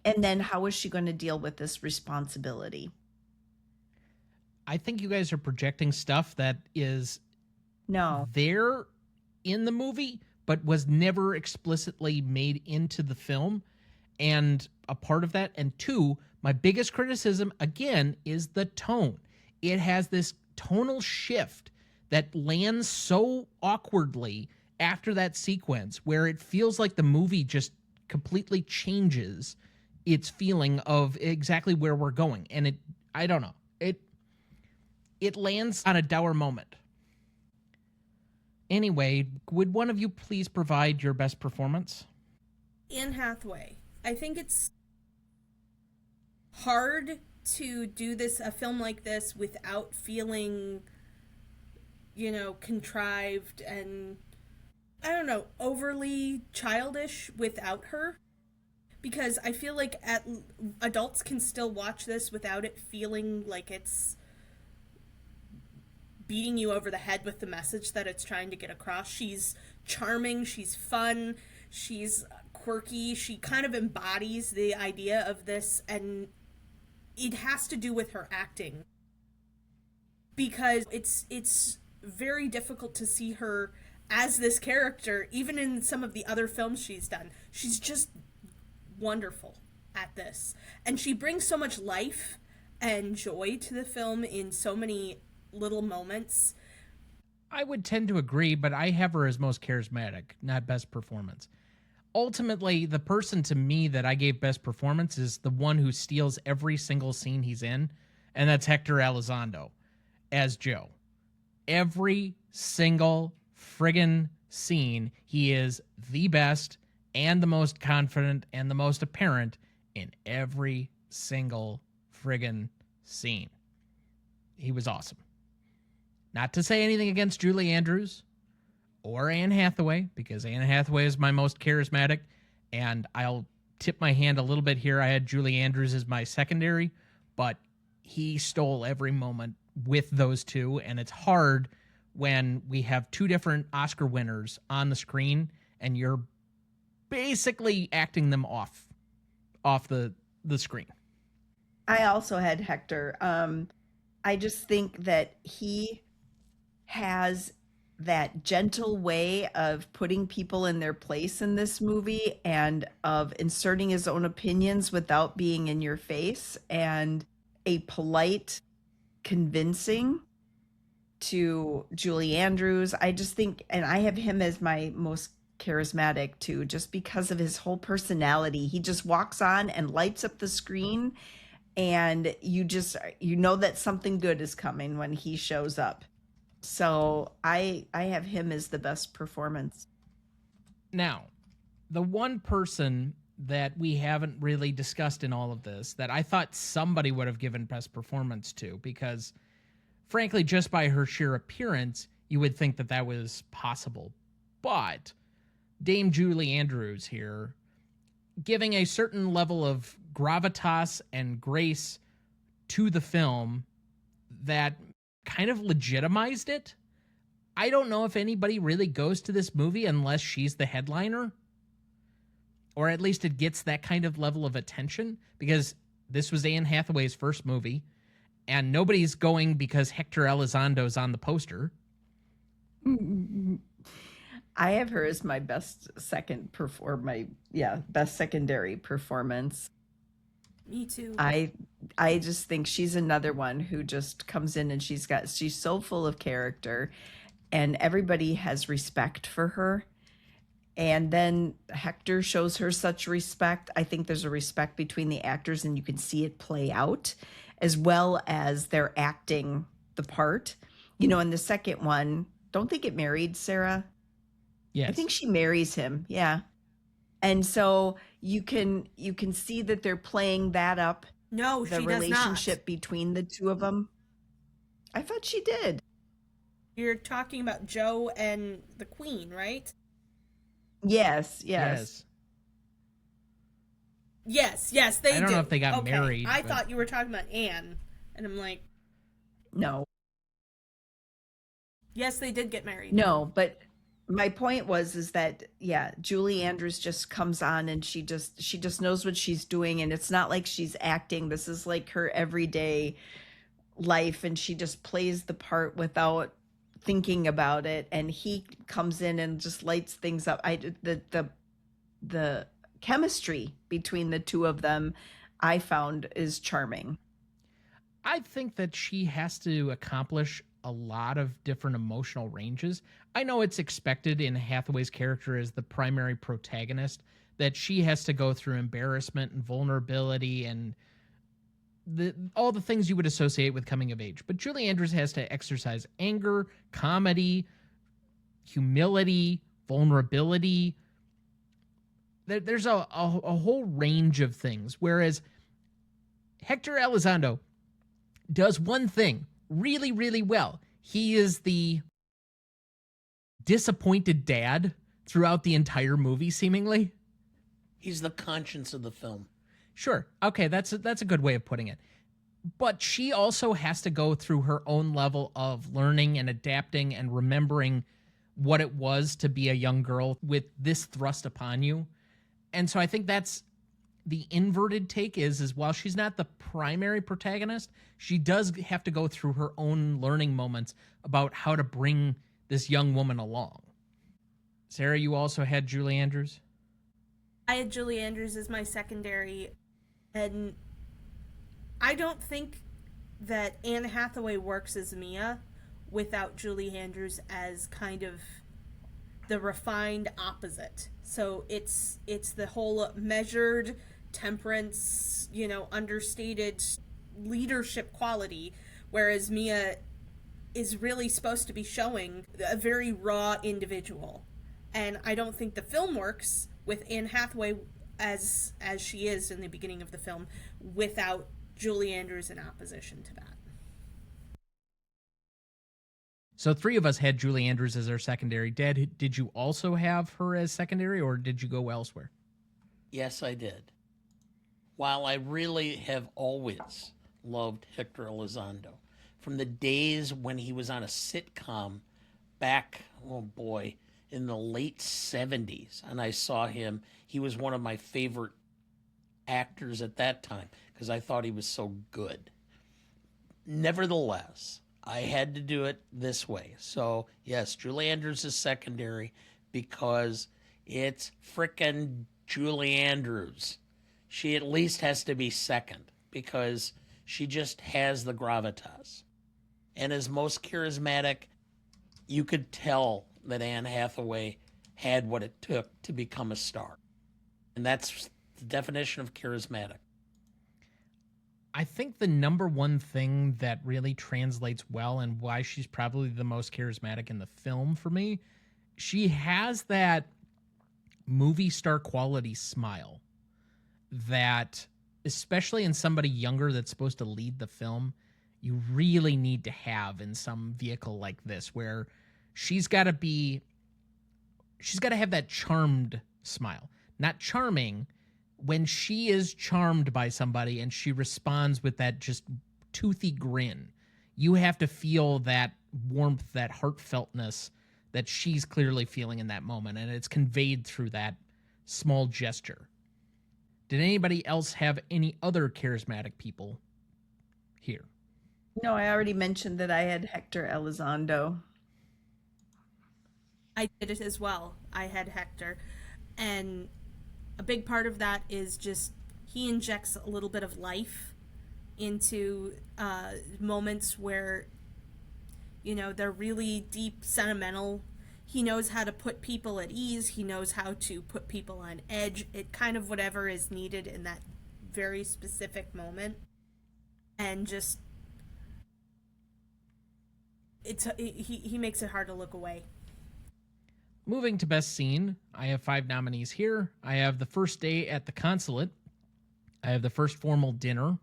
Speaker 3: and then how is she going to deal with this responsibility?
Speaker 1: I think you guys are projecting stuff that is
Speaker 3: No.
Speaker 1: there in the movie, but was never explicitly made into the film. And a part of that, and 2, my biggest criticism, again, is the tone. It has this tonal shift that lands so awkwardly after that sequence where it feels like the movie just completely changes its feeling of exactly where we're going. And I don't know. It lands on a dour moment. Anyway, would one of you please provide your best performance?
Speaker 4: Anne Hathaway. I think it's hard to do a film like this without feeling, contrived and, I don't know, overly childish without her. Because I feel like adults can still watch this without it feeling like it's beating you over the head with the message that it's trying to get across. She's charming, she's fun, she's quirky, she kind of embodies the idea of this, and it has to do with her acting. Because it's very difficult to see her as this character, even in some of the other films she's done. She's just wonderful at this. And she brings so much life and joy to the film in so many little moments.
Speaker 1: I would tend to agree, but I have her as most charismatic, not best performance. Ultimately, the person to me that I gave best performance is the one who steals every single scene he's in, and that's Hector Elizondo as Joe. Every single friggin' scene, he is the best and the most confident and the most apparent in every single friggin' scene. He was awesome. Not to say anything against Julie Andrews or Anne Hathaway, because Anne Hathaway is my most charismatic, and I'll tip my hand a little bit here. I had Julie Andrews as my secondary, but he stole every moment with those two, and it's hard when we have 2 different Oscar winners on the screen and you're basically acting them off the screen.
Speaker 3: I also had Hector. I just think that he has that gentle way of putting people in their place in this movie, and of inserting his own opinions without being in your face, and a polite convincing to Julie Andrews. I just think, and I have him as my most charismatic too, just because of his whole personality. He just walks on and lights up the screen, and you know that something good is coming when he shows up. So I have him as the best performance.
Speaker 1: Now, the one person that we haven't really discussed in all of this that I thought somebody would have given best performance to, because frankly, just by her sheer appearance, you would think that that was possible. But Dame Julie Andrews here, giving a certain level of gravitas and grace to the film that kind of legitimized it. I don't know if anybody really goes to this movie unless she's the headliner, or at least it gets that kind of level of attention, because this was Anne Hathaway's first movie, and nobody's going because Hector Elizondo's on the poster.
Speaker 3: I have her as my best secondary performance.
Speaker 4: Me too.
Speaker 3: I just think she's another one who just comes in and she's so full of character and everybody has respect for her. And then Hector shows her such respect. I think there's a respect between the actors and you can see it play out as well as they're acting the part. You know, in the second one, don't they get married, Sarah?
Speaker 1: Yes.
Speaker 3: I think she marries him. Yeah. And so you can see that they're playing that up,
Speaker 4: No,
Speaker 3: the
Speaker 4: she does
Speaker 3: relationship
Speaker 4: not.
Speaker 3: between the two of them. I thought she did.
Speaker 4: You're talking about Joe and the Queen, right?
Speaker 3: Yes,
Speaker 1: Yes.
Speaker 4: Yes, they do.
Speaker 1: I don't know if they got
Speaker 4: okay.
Speaker 1: married,
Speaker 4: I
Speaker 1: but-
Speaker 4: thought you were talking about Anne. And I'm like,
Speaker 3: No.
Speaker 4: yes, they did get married.
Speaker 3: No, but my point was is that yeah, Julie Andrews just comes on and she just knows what she's doing and it's not like she's acting. This is like her everyday life and she just plays the part without thinking about it and he comes in and just lights things up. The chemistry between the two of them I found is charming.
Speaker 1: I think that she has to accomplish a lot of different emotional ranges. I know it's expected in Hathaway's character as the primary protagonist that she has to go through embarrassment and vulnerability and all the things you would associate with coming of age. But Julie Andrews has to exercise anger, comedy, humility, vulnerability. There's a whole range of things. Whereas Hector Elizondo does one thing really, really well. He is the disappointed dad throughout the entire movie, seemingly.
Speaker 2: He's the conscience of the film.
Speaker 1: Sure. Okay, that's a good way of putting it. But she also has to go through her own level of learning and adapting and remembering what it was to be a young girl with this thrust upon you. And so I think that's the inverted take is while she's not the primary protagonist, she does have to go through her own learning moments about how to bring this young woman along. Sarah, you also had Julie Andrews?
Speaker 4: I had Julie Andrews as my secondary, and I don't think that Anne Hathaway works as Mia without Julie Andrews as kind of the refined opposite. So it's the whole measured temperance, understated leadership quality, whereas Mia is really supposed to be showing a very raw individual. And I don't think the film works with Anne Hathaway as she is in the beginning of the film without Julie Andrews in opposition to that.
Speaker 1: So 3 of us had Julie Andrews as our secondary. Did you also have her as secondary, or did you go elsewhere?
Speaker 2: Yes, I did. While I really have always loved Hector Elizondo, from the days when he was on a sitcom back, oh boy, in the late 70s, and I saw him, he was one of my favorite actors at that time because I thought he was so good. Nevertheless, I had to do it this way. So, yes, Julie Andrews is secondary because it's frickin' Julie Andrews. She at least has to be second because she just has the gravitas. And as most charismatic, you could tell that Anne Hathaway had what it took to become a star. And that's the definition of charismatic.
Speaker 1: I think the number one thing that really translates well and why she's probably the most charismatic in the film for me, she has that movie star quality smile that, especially in somebody younger that's supposed to lead the film, you really need to have in some vehicle like this, where she's got to have that charmed smile. Not charming. When she is charmed by somebody and she responds with that just toothy grin, you have to feel that warmth, that heartfeltness that she's clearly feeling in that moment, and it's conveyed through that small gesture. Did anybody else have any other charismatic people here?
Speaker 3: No, I already mentioned that I had Hector Elizondo.
Speaker 4: I did it as well. I had Hector. And a big part of that is just he injects a little bit of life into moments where, you know, they're really deep, sentimental. He knows how to put people at ease. He knows how to put people on edge. It kind of whatever is needed in that very specific moment. And just he makes it hard to look away.
Speaker 1: Moving to best scene, I have 5 nominees here. I have the first day at the consulate. I have the first formal dinner.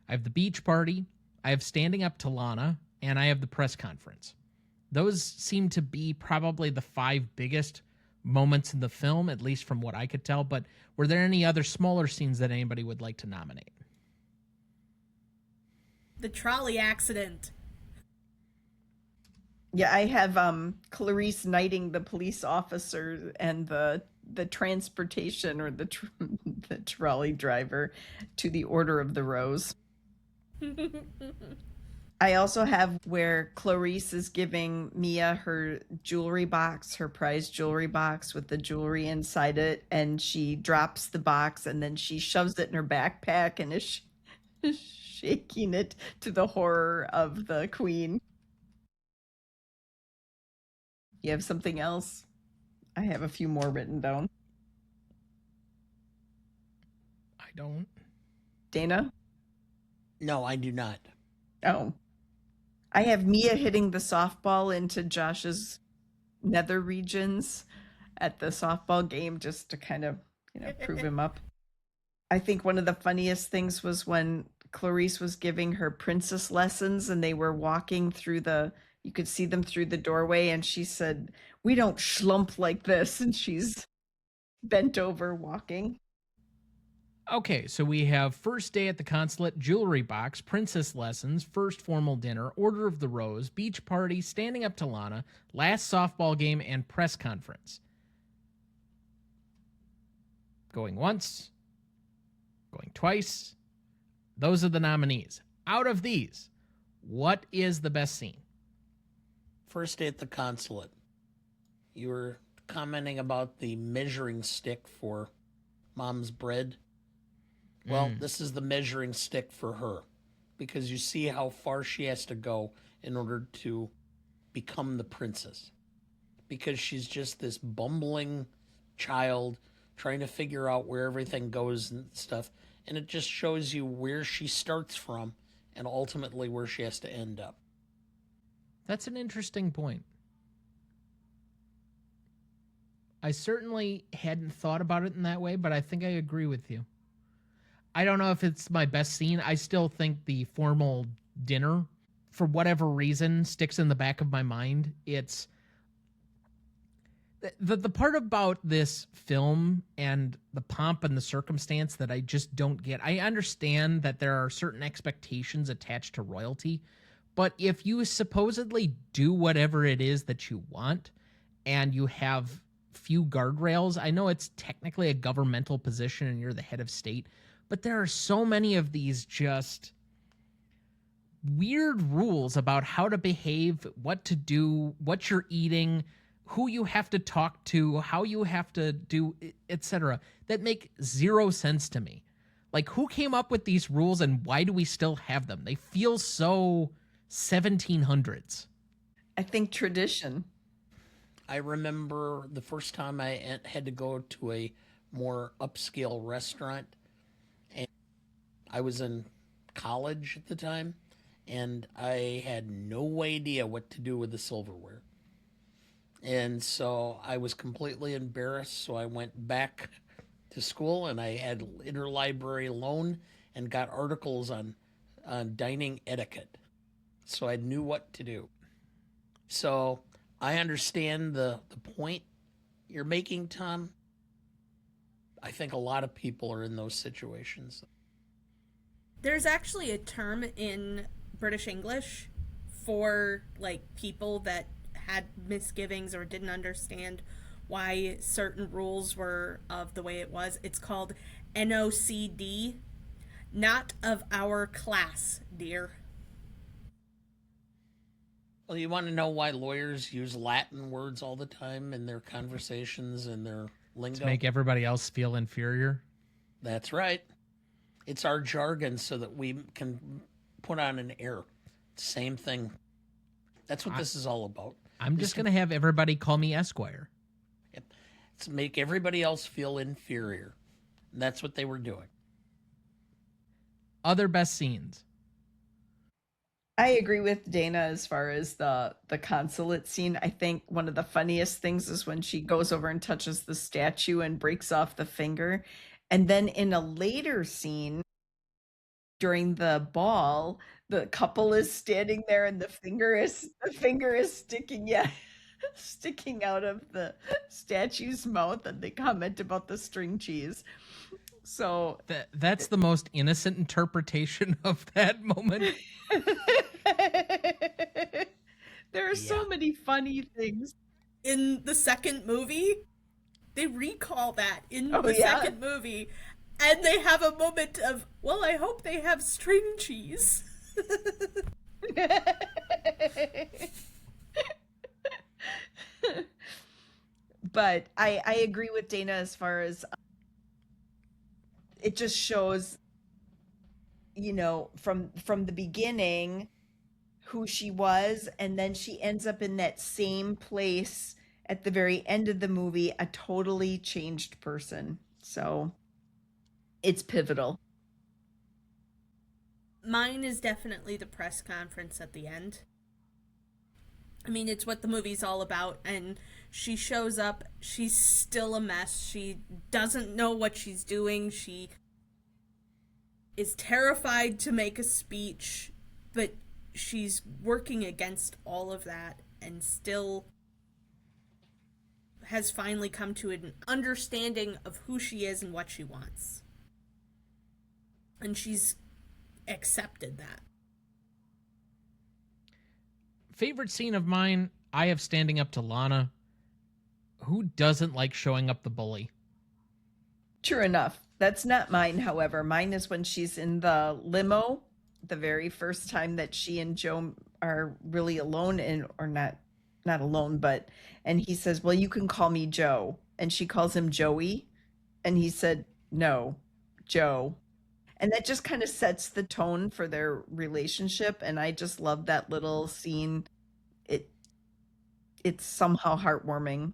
Speaker 1: I have the beach party. I have standing up to Lana, and I have the press conference. Those seem to be probably the 5 biggest moments in the film, at least from what I could tell. But were there any other smaller scenes that anybody would like to nominate?
Speaker 4: The trolley accident.
Speaker 3: Yeah, I have Clarisse knighting the police officer and the transportation or the trolley driver to the Order of the Rose. I also have where Clarisse is giving Mia her jewelry box, her prized jewelry box with the jewelry inside it, and she drops the box and then she shoves it in her backpack and is shaking it to the horror of the queen. You have something else? I have a few more written down.
Speaker 1: I don't.
Speaker 3: Dana?
Speaker 2: No, I do not.
Speaker 3: Oh. I have Mia hitting the softball into Josh's nether regions at the softball game just to kind of, prove him up. I think one of the funniest things was when Clarisse was giving her princess lessons and they were walking through you could see them through the doorway, and she said, "We don't schlump like this," and she's bent over walking.
Speaker 1: Okay, so we have first day at the consulate, jewelry box, princess lessons, first formal dinner, Order of the Rose, beach party, standing up to Lana, last softball game, and press conference. Going once, going twice. Those are the nominees. Out of these, what is the best scene?
Speaker 2: First day at the consulate. You were commenting about the measuring stick for mom's bread. Well, this is the measuring stick for her, because you see how far she has to go in order to become the princess. Because she's just this bumbling child trying to figure out where everything goes and stuff. And it just shows you where she starts from and ultimately where she has to end up.
Speaker 1: That's an interesting point. I certainly hadn't thought about it in that way, but I think I agree with you. I don't know if it's my best scene. I still think the formal dinner, for whatever reason, sticks in the back of my mind. It's the part about this film and the pomp and the circumstance that I just don't get. I understand that there are certain expectations attached to royalty, but if you supposedly do whatever it is that you want and you have few guardrails, I know it's technically a governmental position and you're the head of state, but there are so many of these just weird rules about how to behave, what to do, what you're eating, who you have to talk to, how you have to do, etc., that make zero sense to me. Like, who came up with these rules and why do we still have them? They feel so 1700s.
Speaker 3: I think tradition.
Speaker 2: I remember the first time I had to go to a more upscale restaurant, and I was in college at the time, and I had no idea what to do with the silverware. And so I was completely embarrassed, so I went back to school, and I had interlibrary loan and got articles on dining etiquette. So I knew what to do. So I understand the point you're making, Tom. I think a lot of people are in those situations.
Speaker 4: There's actually a term in British English for like people that had misgivings or didn't understand why certain rules were of the way it was. It's called NOCD, not of our class, dear.
Speaker 2: Well, you want to know why lawyers use Latin words all the time in their conversations and their lingo?
Speaker 1: To make everybody else feel inferior.
Speaker 2: That's right. It's our jargon so that we can put on an air. Same thing. That's what this is all about.
Speaker 1: I'm just going to have everybody call me Esquire.
Speaker 2: To make everybody else feel inferior. And that's what they were doing.
Speaker 1: Other best scenes.
Speaker 3: I agree with Dana as far as the consulate scene. I think one of the funniest things is when she goes over and touches the statue and breaks off the finger. And then in a later scene during the ball, the couple is standing there and the finger is sticking sticking out of the statue's mouth, and they comment about the string cheese. So
Speaker 1: that's the most innocent interpretation of that moment.
Speaker 3: There are so many funny things.
Speaker 4: In the second movie, they recall that in the second movie, and they have a moment of, well, I hope they have string cheese.
Speaker 3: But I agree with Dana as far as it just shows, from the beginning who she was, and then she ends up in that same place at the very end of the movie, a totally changed person. So it's pivotal.
Speaker 4: Mine is definitely the press conference at the end. I mean, it's what the movie's all about, and she shows up, she's still a mess, she doesn't know what she's doing, she is terrified to make a speech, but she's working against all of that, and still has finally come to an understanding of who she is and what she wants. And she's accepted that.
Speaker 1: Favorite scene of mine, I have standing up to Lana. Who doesn't like showing up the bully?
Speaker 3: True enough. That's not mine, however. Mine is when she's in the limo, the very first time that she and Joe are really alone, or not alone, and he says, well, you can call me Joe. And she calls him Joey. And he said, no, Joe. And that just kind of sets the tone for their relationship. And I just love that little scene. It's somehow heartwarming.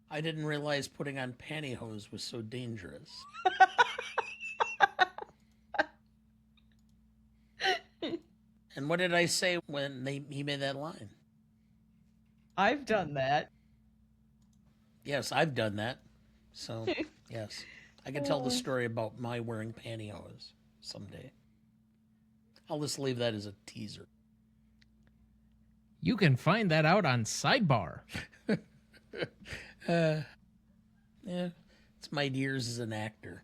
Speaker 2: I didn't realize putting on pantyhose was so dangerous. And what did I say when he made that line?
Speaker 3: I've done that.
Speaker 2: Yes, I've done that. So, yes. I can tell the story about my wearing pantyhose someday. I'll just leave that as a teaser.
Speaker 1: You can find that out on Sidebar.
Speaker 2: Yeah, it's my years as an actor.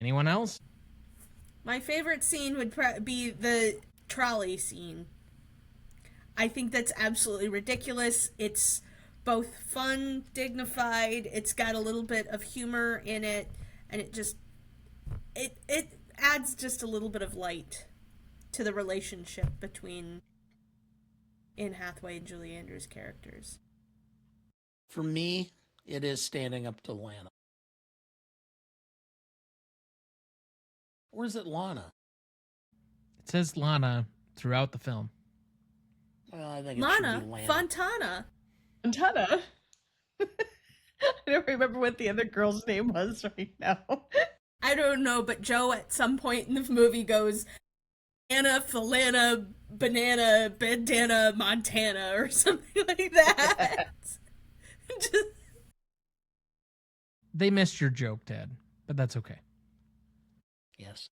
Speaker 1: Anyone else?
Speaker 4: My favorite scene would be the trolley scene. I think that's absolutely ridiculous. It's both fun, dignified, it's got a little bit of humor in it, and it adds just a little bit of light to the relationship between Anne Hathaway and Julie Andrews' characters.
Speaker 2: For me, it is standing up to Lana. Or is it Lana?
Speaker 1: It says Lana throughout the film.
Speaker 2: Well, I think it should
Speaker 4: Lana
Speaker 2: be Lana.
Speaker 3: Fontana. I don't remember what the other girl's name was right now.
Speaker 4: I don't know, but Joe at some point in the movie goes, Anna, Falana, Banana, Bandana, Montana, or something like that. Just...
Speaker 1: They missed your joke, Dad, but that's okay.
Speaker 2: Yes.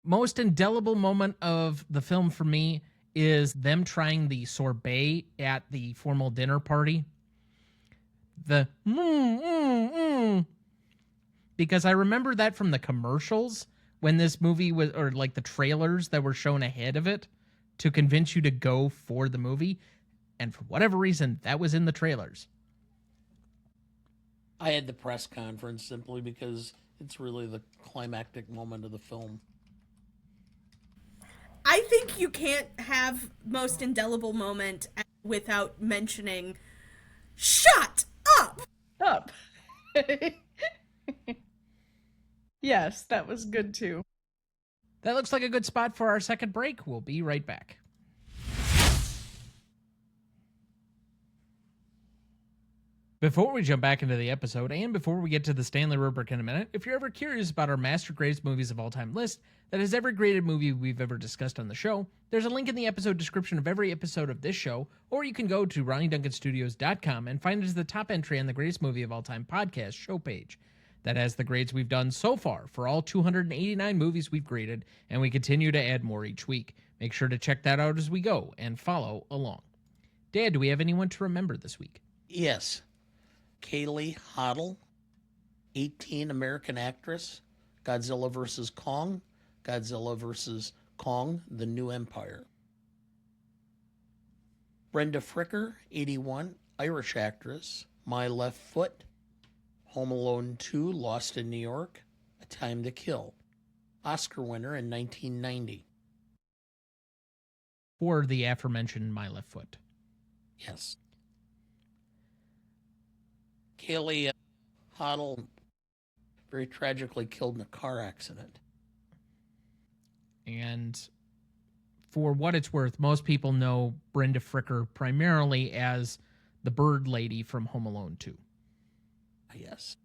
Speaker 1: Most indelible moment of the film for me is them trying the sorbet at the formal dinner party. The because I remember that from the commercials when this movie was, or like the trailers that were shown ahead of it to convince you to go for the movie. And for whatever reason, that was in the trailers.
Speaker 2: I had the press conference simply because it's really the climactic moment of the film.
Speaker 4: I think you can't have most indelible moment without mentioning, shut up!
Speaker 3: Yes, that was good too.
Speaker 1: That looks like a good spot for our second break. We'll be right back. Before we jump back into the episode, and before we get to the Stanley Rubric in a minute, if you're ever curious about our Master Greatest Movies of All Time list that has every graded movie we've ever discussed on the show, there's a link in the episode description of every episode of this show, or you can go to RonnieDuncanStudios.com and find it as the top entry on the Greatest Movie of All Time podcast show page. That has the grades we've done so far for all 289 movies we've graded, and we continue to add more each week. Make sure to check that out as we go and follow along. Dad, do we have anyone to remember this week?
Speaker 2: Yes. Kaylee Hoddle, 18, American actress, Godzilla vs. Kong, Godzilla vs. Kong, The New Empire. Brenda Fricker, 81, Irish actress, My Left Foot, Home Alone 2, Lost in New York, A Time to Kill, Oscar winner in 1990.
Speaker 1: For the aforementioned My Left Foot.
Speaker 2: Yes. Kaylee Hoddle very tragically killed in a car accident.
Speaker 1: And for what it's worth, most people know Brenda Fricker primarily as the bird lady from Home Alone 2.
Speaker 2: Yes.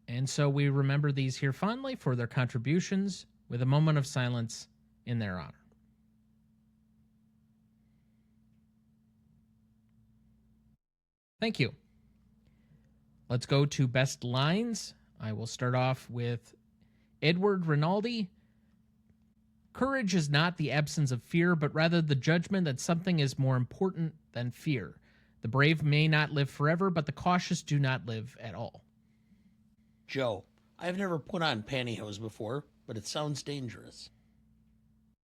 Speaker 1: And so we remember these here fondly for their contributions with a moment of silence in their honor. Thank you. Let's go to best lines. I will start off with Edward Rinaldi. Courage is not the absence of fear, but rather the judgment that something is more important than fear. The brave may not live forever, but the cautious do not live at all.
Speaker 2: Joe, I've never put on pantyhose before, but it sounds dangerous.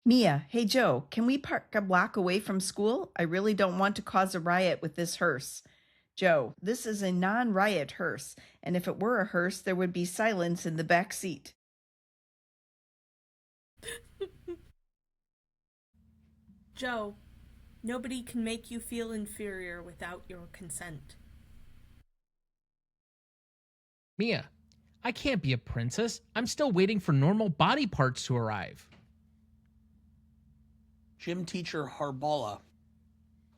Speaker 3: Mia, hey Joe, can we park a block away from school? I really don't want to cause a riot with this hearse. Joe, this is a non-riot hearse, and if it were a hearse, there would be silence in the back seat.
Speaker 4: Joe, nobody can make you feel inferior without your consent.
Speaker 1: Mia, I can't be a princess. I'm still waiting for normal body parts to arrive.
Speaker 2: Gym teacher Harbala,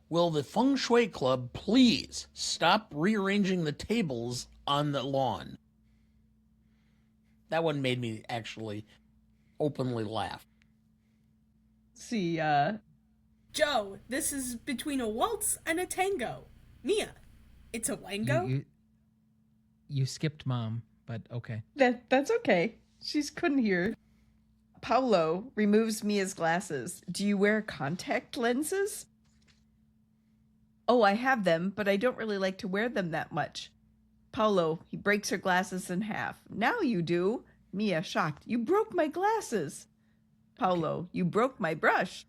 Speaker 2: will the Feng Shui Club please stop rearranging the tables on the lawn? That one made me actually openly laugh.
Speaker 3: See,
Speaker 4: Joe, this is between a waltz and a tango. Mia, it's a wango?
Speaker 1: You skipped Mom, but okay.
Speaker 3: that's okay. She's couldn't hear. Paulo removes Mia's glasses. Do you wear contact lenses? Oh, I have them, but I don't really like to wear them that much. Paulo, he breaks her glasses in half. Now you do. Mia, shocked. You broke my glasses. Paulo, you broke my brush.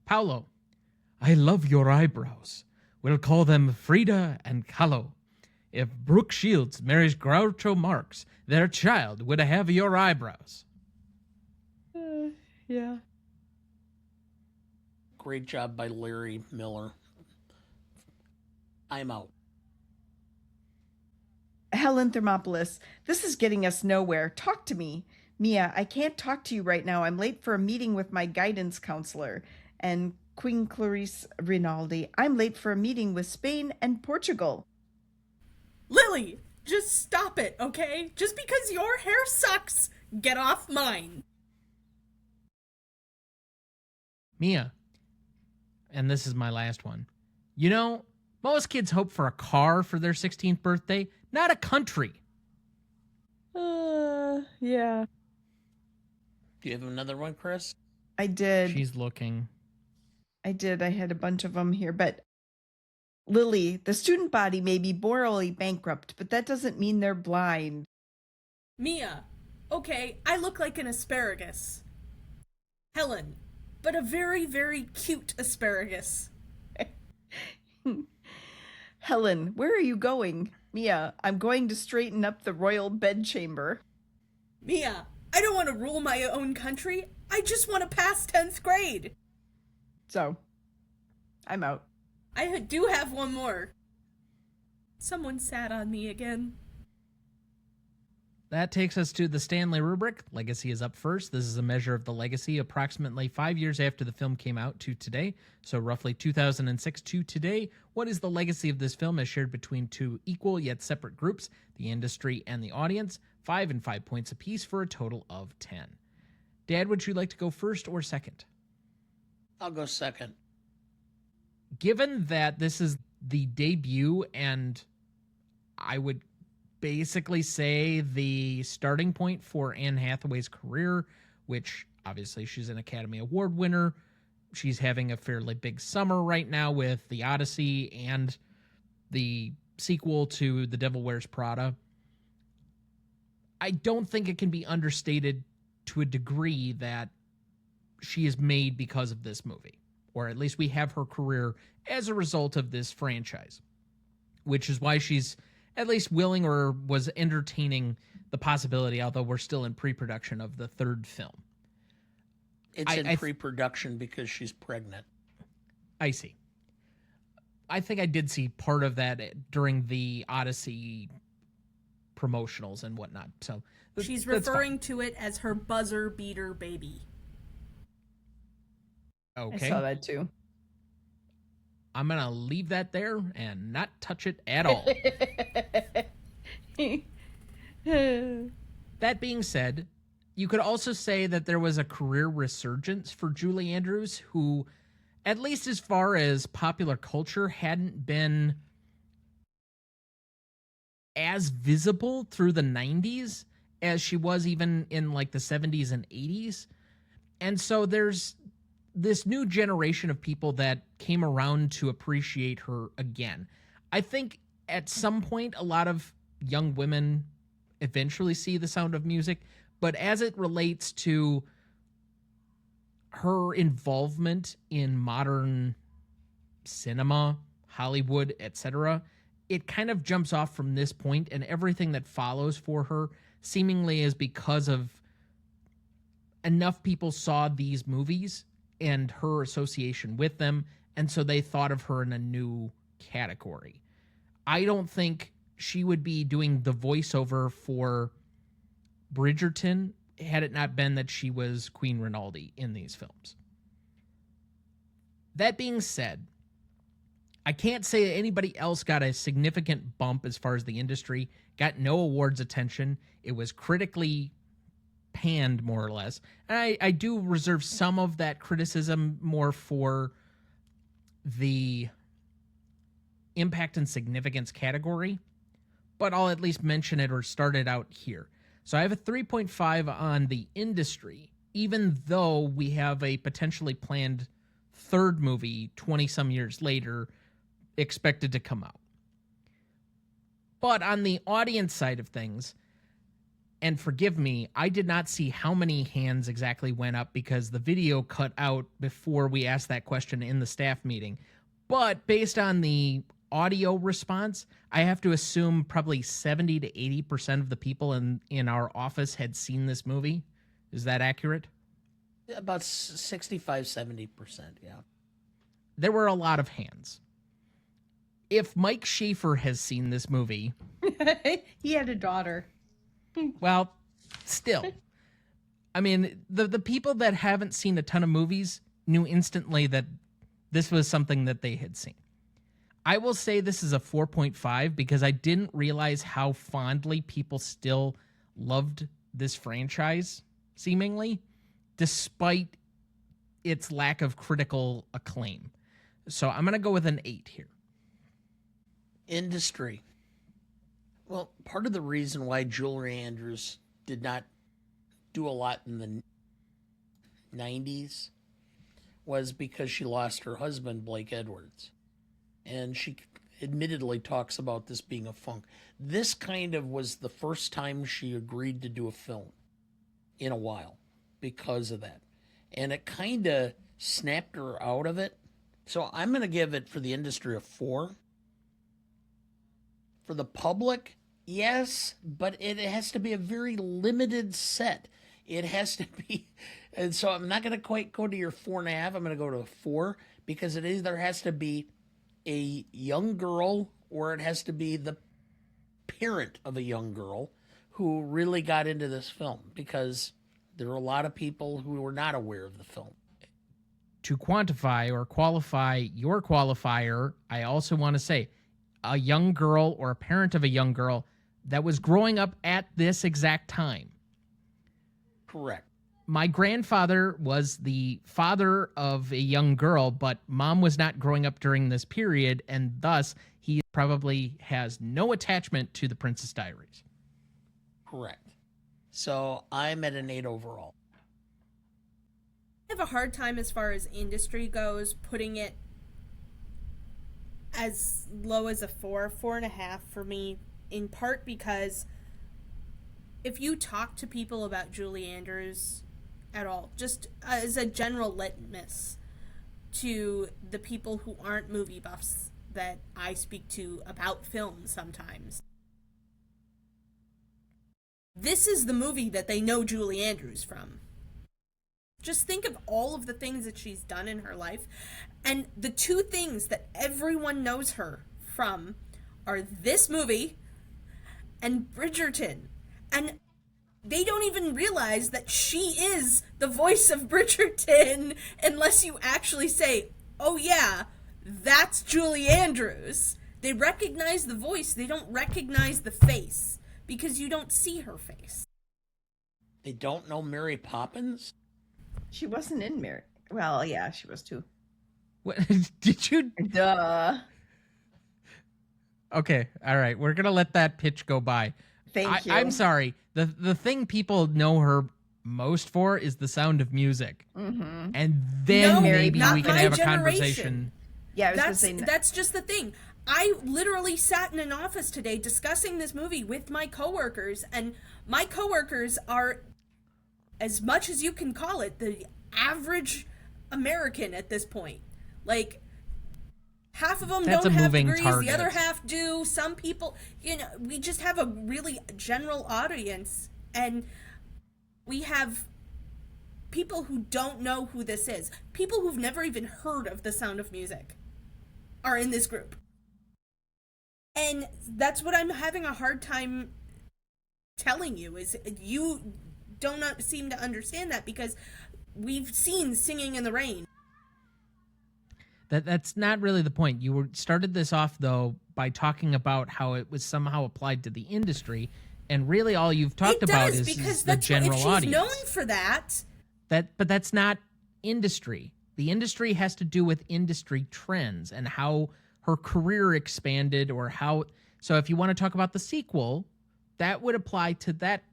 Speaker 1: Paulo, I love your eyebrows. We'll call them Frida and Kahlo. If Brooke Shields marries Groucho Marx, their child would have your eyebrows.
Speaker 3: Yeah.
Speaker 2: Great job by Larry Miller. I'm out.
Speaker 3: Helen Thermopolis, this is getting us nowhere. Talk to me. Mia, I can't talk to you right now. I'm late for a meeting with my guidance counselor. And Queen Clarisse Renaldi, I'm late for a meeting with Spain and Portugal.
Speaker 4: Lily, just stop it, okay? Just because your hair sucks, get off mine.
Speaker 1: Mia, and this is my last one. You know, most kids hope for a car for their 16th birthday, not a country.
Speaker 3: Yeah.
Speaker 2: Do you have another one, Chris?
Speaker 3: I did.
Speaker 1: She's looking.
Speaker 3: I did. I had a bunch of them here, but Lily, the student body may be morally bankrupt, but that doesn't mean they're blind.
Speaker 4: Mia, okay, I look like an asparagus. Helen, but a very, very cute asparagus.
Speaker 3: Helen, where are you going? Mia, I'm going to straighten up the royal bedchamber.
Speaker 4: Mia, I don't want to rule my own country. I just want to pass 10th grade.
Speaker 3: So, I'm out.
Speaker 4: I do have one more. Someone sat on me again.
Speaker 1: That takes us to the Stanley Rubric. Legacy is up first. This is a measure of the legacy approximately 5 years after the film came out to today. So roughly 2006 to today. What is the legacy of this film as shared between two equal yet separate groups, the industry and the audience? 5 and 5 points apiece for a total of 10. Dad, would you like to go first or second?
Speaker 2: I'll go second.
Speaker 1: Given that this is the debut and I would basically say the starting point for Anne Hathaway's career, which obviously she's an Academy Award winner. She's having a fairly big summer right now with The Odyssey and the sequel to The Devil Wears Prada. I don't think it can be understated to a degree that she is made because of this movie, or at least we have her career as a result of this franchise, which is why she's at least willing or was entertaining the possibility, although we're still in pre-production of the third film.
Speaker 2: It's in pre-production because she's pregnant.
Speaker 1: I see. I think I did see part of that during the Odyssey promotionals and whatnot. So
Speaker 4: she's referring to it as her buzzer beater baby.
Speaker 1: Okay.
Speaker 3: I saw that too.
Speaker 1: I'm going to leave that there and not touch it at all. That being said, you could also say that there was a career resurgence for Julie Andrews, who, at least as far as popular culture, hadn't been as visible through the 90s as she was even in like the 70s and 80s. And so there's this new generation of people that came around to appreciate her again. I think at some point, a lot of young women eventually see The Sound of Music, but as it relates to her involvement in modern cinema, Hollywood, etc., it kind of jumps off from this point, and everything that follows for her seemingly is because of enough people saw these movies and her association with them, and so they thought of her in a new category. I don't think she would be doing the voiceover for Bridgerton had it not been that she was Queen Renaldi in these films. That being said, I can't say that anybody else got a significant bump as far as the industry, got no awards attention. It was critically panned, more or less. And I do reserve some of that criticism more for the impact and significance category, but I'll at least mention it or start it out here. So I have a 3.5 on the industry, even though we have a potentially planned third movie 20-some years later expected to come out. But on the audience side of things, and forgive me, I did not see how many hands exactly went up because the video cut out before we asked that question in the staff meeting. But based on the audio response, I have to assume probably 70 to 80% of the people in our office had seen this movie. Is that accurate?
Speaker 2: About 65, 70%, yeah.
Speaker 1: There were a lot of hands. If Mike Schaefer has seen this movie...
Speaker 3: He had a daughter.
Speaker 1: Well, still. I mean, the people that haven't seen a ton of movies knew instantly that this was something that they had seen. I will say this is a 4.5 because I didn't realize how fondly people still loved this franchise, seemingly, despite its lack of critical acclaim. So I'm going to go with an 8 here.
Speaker 2: Industry. Well, part of the reason why Julie Andrews did not do a lot in the 90s was because she lost her husband, Blake Edwards. And she admittedly talks about this being a funk. This kind of was the first time she agreed to do a film in a while because of that. And it kind of snapped her out of it. So I'm going to give it for the industry a 4. For the public, yes, but it has to be a very limited set. It has to be, and so I'm not going to quite go to your 4.5. I'm going to go to a 4 because it either has to be a young girl or it has to be the parent of a young girl who really got into this film, because there were a lot of people who were not aware of the film.
Speaker 1: To quantify or qualify your qualifier, I also want to say a young girl or a parent of a young girl that was growing up at this exact time.
Speaker 2: Correct.
Speaker 1: My grandfather was the father of a young girl, but mom was not growing up during this period, and thus he probably has no attachment to the Princess Diaries.
Speaker 2: Correct. So I'm at an 8 overall.
Speaker 4: I have a hard time as far as industry goes putting it as low as a 4.5 for me, in part because if you talk to people about Julie Andrews at all, just as a general litmus to the people who aren't movie buffs that I speak to about film sometimes, this is the movie that they know Julie Andrews from. Just think of all of the things that she's done in her life, and the two things that everyone knows her from are this movie and Bridgerton. And they don't even realize that she is the voice of Bridgerton unless you actually say, oh yeah, that's Julie Andrews. They recognize the voice, they don't recognize the face, because you don't see her face.
Speaker 2: They don't know Mary Poppins?
Speaker 3: She wasn't in Mary. Well, yeah, she was too.
Speaker 1: What did you?
Speaker 3: Duh.
Speaker 1: Okay, all right. We're gonna let that pitch go by.
Speaker 3: Thank you.
Speaker 1: I'm sorry. The thing people know her most for is The Sound of Music, and then
Speaker 4: No,
Speaker 1: maybe
Speaker 4: not
Speaker 1: we can
Speaker 4: my
Speaker 1: have a
Speaker 4: generation.
Speaker 1: conversation.
Speaker 3: Yeah, I was going to say
Speaker 4: That's just the thing. I literally sat in an office today discussing this movie with my coworkers, and my coworkers are, as much as you can call it, the average American at this point. Like, half of them
Speaker 1: That's
Speaker 4: don't
Speaker 1: a
Speaker 4: have
Speaker 1: moving
Speaker 4: degrees,
Speaker 1: target.
Speaker 4: the other half do. Some people, we just have a really general audience, and we have people who don't know who this is. People who've never even heard of The Sound of Music are in this group. And that's what I'm having a hard time telling you, is you don't seem to understand that, because we've seen Singing in the Rain.
Speaker 1: That's not really the point. You started this off though by talking about how it was somehow applied to the industry, and really all you've talked about is the general
Speaker 4: if she's
Speaker 1: audience.
Speaker 4: known for that.
Speaker 1: But that's not industry. The industry has to do with industry trends and how her career expanded, or how. So if you want to talk about the sequel, that would apply to that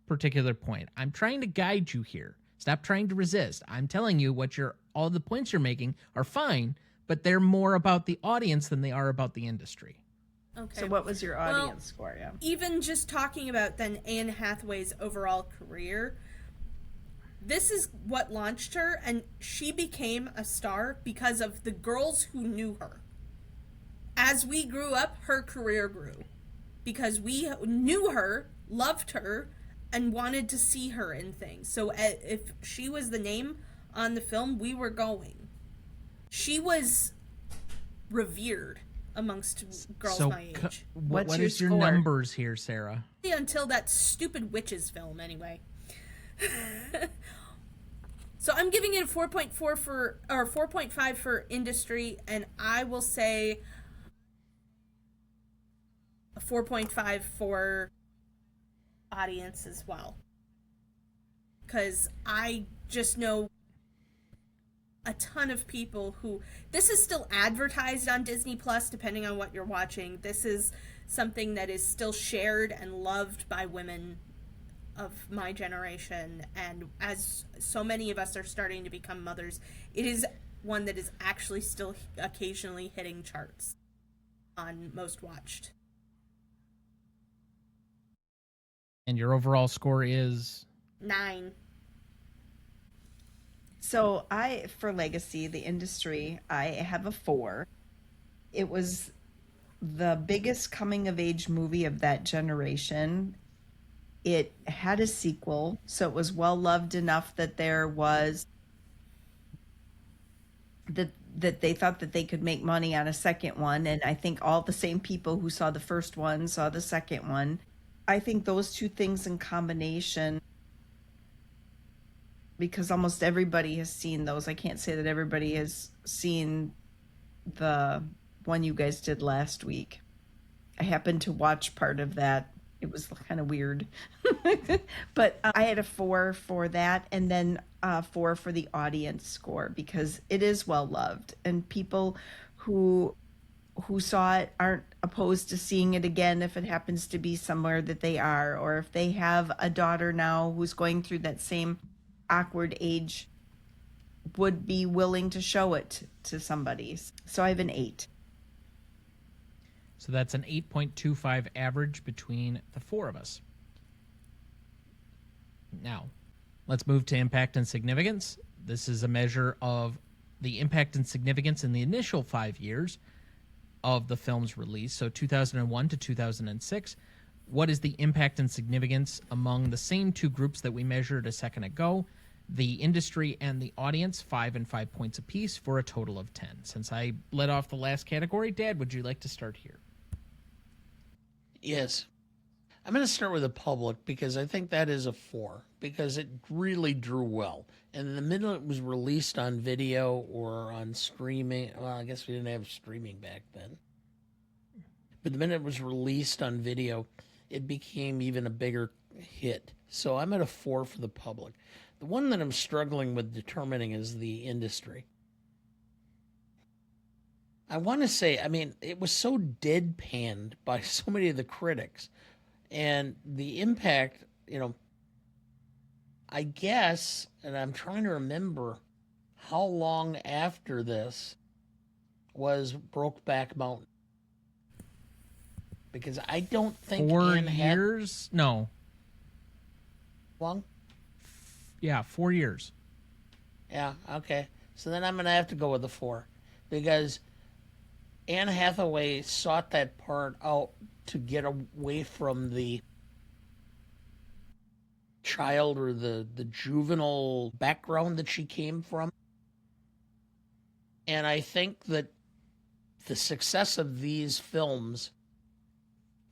Speaker 1: particular point. I'm trying to guide you here. Stop trying to resist. I'm telling you all the points you're making are fine, but they're more about the audience than they are about the industry.
Speaker 4: Okay.
Speaker 3: So what was your audience score? Yeah.
Speaker 4: Even just talking about then Anne Hathaway's overall career, this is what launched her, and she became a star because of the girls who knew her. As we grew up, her career grew because we knew her, loved her, and wanted to see her in things. So if she was the name on the film, we were going. She was revered amongst girls my age.
Speaker 1: What
Speaker 3: What's
Speaker 1: is
Speaker 3: your
Speaker 1: your
Speaker 3: score?
Speaker 1: numbers here, Sarah?
Speaker 4: Until that stupid witches film, anyway. So I'm giving it a 4.5 for industry, and I will say a 4.5 for audience as well. Because I just know a ton of people who, this is still advertised on Disney Plus, depending on what you're watching. This is something that is still shared and loved by women of my generation, and as so many of us are starting to become mothers, it is one that is actually still occasionally hitting charts on most watched.
Speaker 1: And your overall score is
Speaker 4: 9.
Speaker 3: So for Legacy, the industry, I have a 4. It was the biggest coming of age movie of that generation. It had a sequel, so it was well loved enough that there was that they thought that they could make money on a second one, and I think all the same people who saw the first one saw the second one. I think those two things in combination, because almost everybody has seen those. I can't say that everybody has seen the one you guys did last week. I happened to watch part of that. It was kind of weird. But I had a 4 for that, and then 4 for the audience score, because it is well loved, and people who saw it aren't opposed to seeing it again if it happens to be somewhere that they are, or if they have a daughter now who's going through that same awkward age, would be willing to show it to somebody. So I have an 8.
Speaker 1: So that's an 8.25 average between the four of us. Now, let's move to impact and significance. This is a measure of the impact and significance in the initial 5 years of the film's release, so 2001 to 2006. What is the impact and significance among the same two groups that we measured a second ago, the industry and the audience, 5 and 5 points apiece for a total of 10. Since I led off the last category, Dad, would you like to start here?
Speaker 2: Yes. I'm going to start with the public because I think that is a 4 because it really drew well. And the minute it was released on video or on streaming, well, I guess we didn't have streaming back then. But the minute it was released on video, it became even a bigger hit. So I'm at a 4 for the public. The one that I'm struggling with determining is the industry. I want to say, I mean, it was so deadpanned by so many of the critics. And the impact, you know, I guess, and I'm trying to remember how long after this was Brokeback Mountain. Because I don't think
Speaker 1: 4
Speaker 2: Anne
Speaker 1: years? No.
Speaker 2: Long?
Speaker 1: Yeah, 4 years.
Speaker 2: Yeah, okay. So then I'm going to have to go with the 4. Because Anne Hathaway sought that part out to get away from the child or the juvenile background that she came from. And I think that the success of these films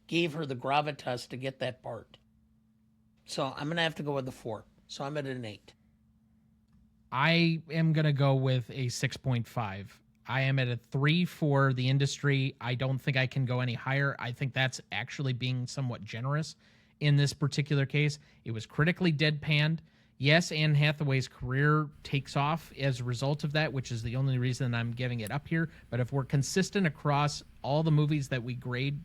Speaker 2: gave her the gravitas to get that part. So I'm going to have to go with the 4. So I'm at an 8.
Speaker 1: I am going to go with a 6.5. I am at a 3 for the industry. I don't think I can go any higher. I think that's actually being somewhat generous in this particular case. It was critically deadpanned. Yes, Anne Hathaway's career takes off as a result of that, which is the only reason I'm giving it up here. But if we're consistent across all the movies that we grade,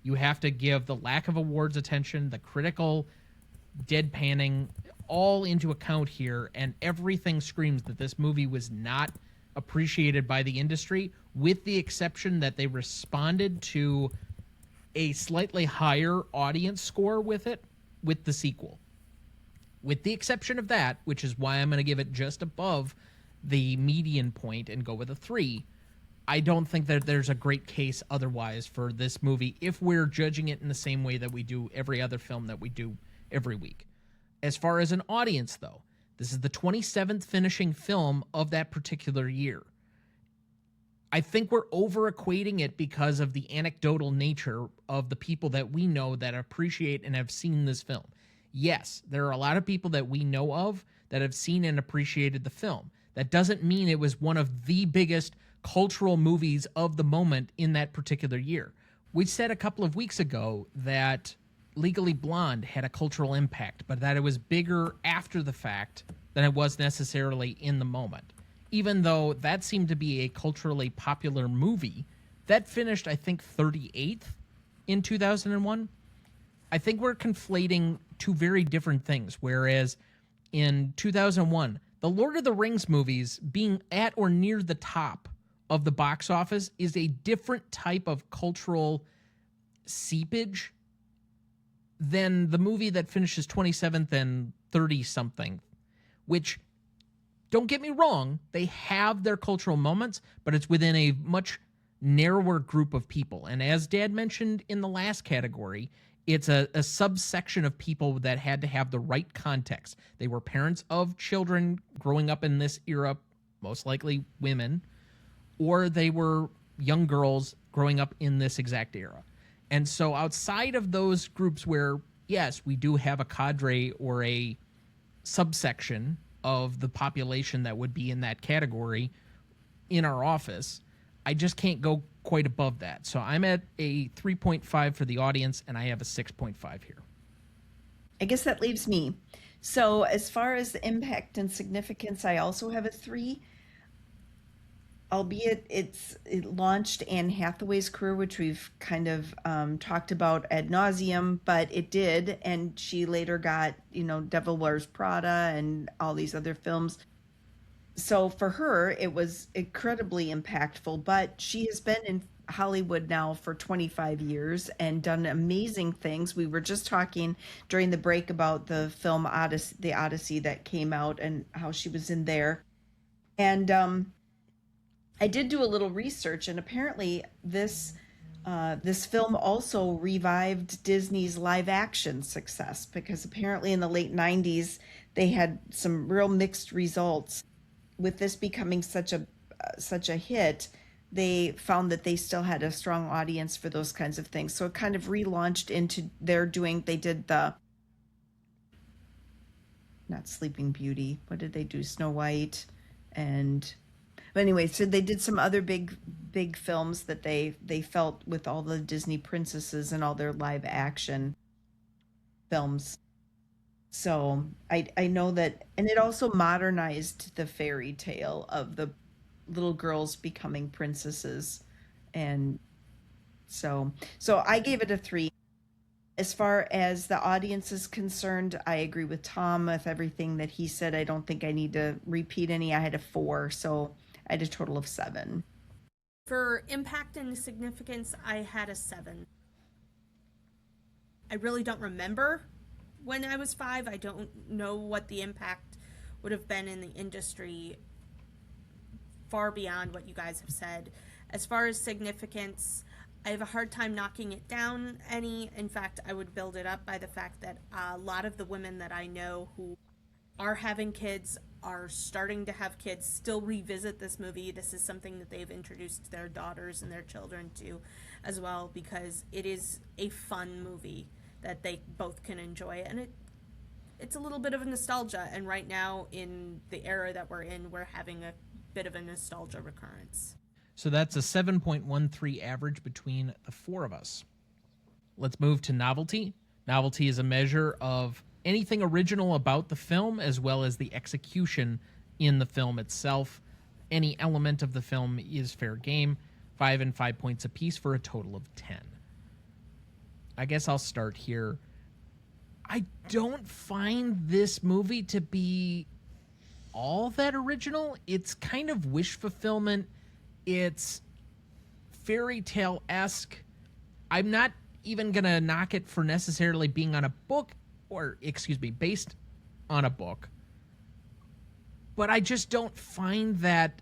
Speaker 1: you have to give the lack of awards attention, the critical deadpanning, all into account here, and everything screams that this movie was not appreciated by the industry, with the exception that they responded to a slightly higher audience score with it, with the sequel. With the exception of that, which is why I'm going to give it just above the median point and go with a 3, I don't think that there's a great case otherwise for this movie if we're judging it in the same way that we do every other film that we do every week. As far as an audience, though, this is the 27th finishing film of that particular year. I think we're over-equating it because of the anecdotal nature of the people that we know that appreciate and have seen this film. Yes, there are a lot of people that we know of that have seen and appreciated the film. That doesn't mean it was one of the biggest cultural movies of the moment in that particular year. We said a couple of weeks ago that Legally Blonde had a cultural impact, but that it was bigger after the fact than it was necessarily in the moment. Even though that seemed to be a culturally popular movie, that finished, I think, 38th in 2001. I think we're conflating two very different things, whereas in 2001, the Lord of the Rings movies being at or near the top of the box office is a different type of cultural seepage than the movie that finishes 27th and 30-something, which, don't get me wrong, they have their cultural moments, but it's within a much narrower group of people. And as Dad mentioned in the last category, it's a subsection of people that had to have the right context. They were parents of children growing up in this era, most likely women, or they were young girls growing up in this exact era. And so outside of those groups where, yes, we do have a cadre or a subsection of the population that would be in that category in our office, I just can't go quite above that. So I'm at a 3.5 for the audience, and I have a 6.5 here.
Speaker 3: I guess that leaves me. So as far as the impact and significance, I also have a 3. Albeit it launched Anne Hathaway's career, which we've kind of talked about ad nauseum, but it did, and she later got, Devil Wears Prada and all these other films. So for her, it was incredibly impactful, but she has been in Hollywood now for 25 years and done amazing things. We were just talking during the break about the film Odyssey, the Odyssey that came out, and how she was in there. And I did do a little research, and apparently this film also revived Disney's live action success, because apparently in the late 90s they had some real mixed results. With this becoming such a hit, they found that they still had a strong audience for those kinds of things. So it kind of relaunched into they did the, not Sleeping Beauty, what did they do? Snow White, but anyway, so they did some other big films that they felt with all the Disney princesses and all their live action films. So I know that, and it also modernized the fairy tale of the little girls becoming princesses. And so I gave it a 3. As far as the audience is concerned, I agree with Tom with everything that he said. I don't think I need to repeat any. I had a 4, so I had a total of 7.
Speaker 4: For impact and significance, I had a 7. I really don't remember when I was 5. I don't know what the impact would have been in the industry far beyond what you guys have said. As far as significance, I have a hard time knocking it down any. In fact, I would build it up by the fact that a lot of the women that I know who are having kids, are starting to have kids, still revisit this movie. This is something that they've introduced their daughters and their children to as well, because it is a fun movie that they both can enjoy, and it's a little bit of a nostalgia, and right now in the era that we're in, we're having a bit of a nostalgia recurrence.
Speaker 1: So that's a 7.13 average between the 4 of us. Let's move to novelty. Novelty is a measure of anything original about the film, as well as the execution in the film itself. Any element of the film is fair game. 5 and 5 points apiece for a total of 10. I guess I'll start here. I don't find this movie to be all that original. It's kind of wish fulfillment. It's fairy tale-esque. I'm not even going to knock it for necessarily being on a book, based on a book. But I just don't find that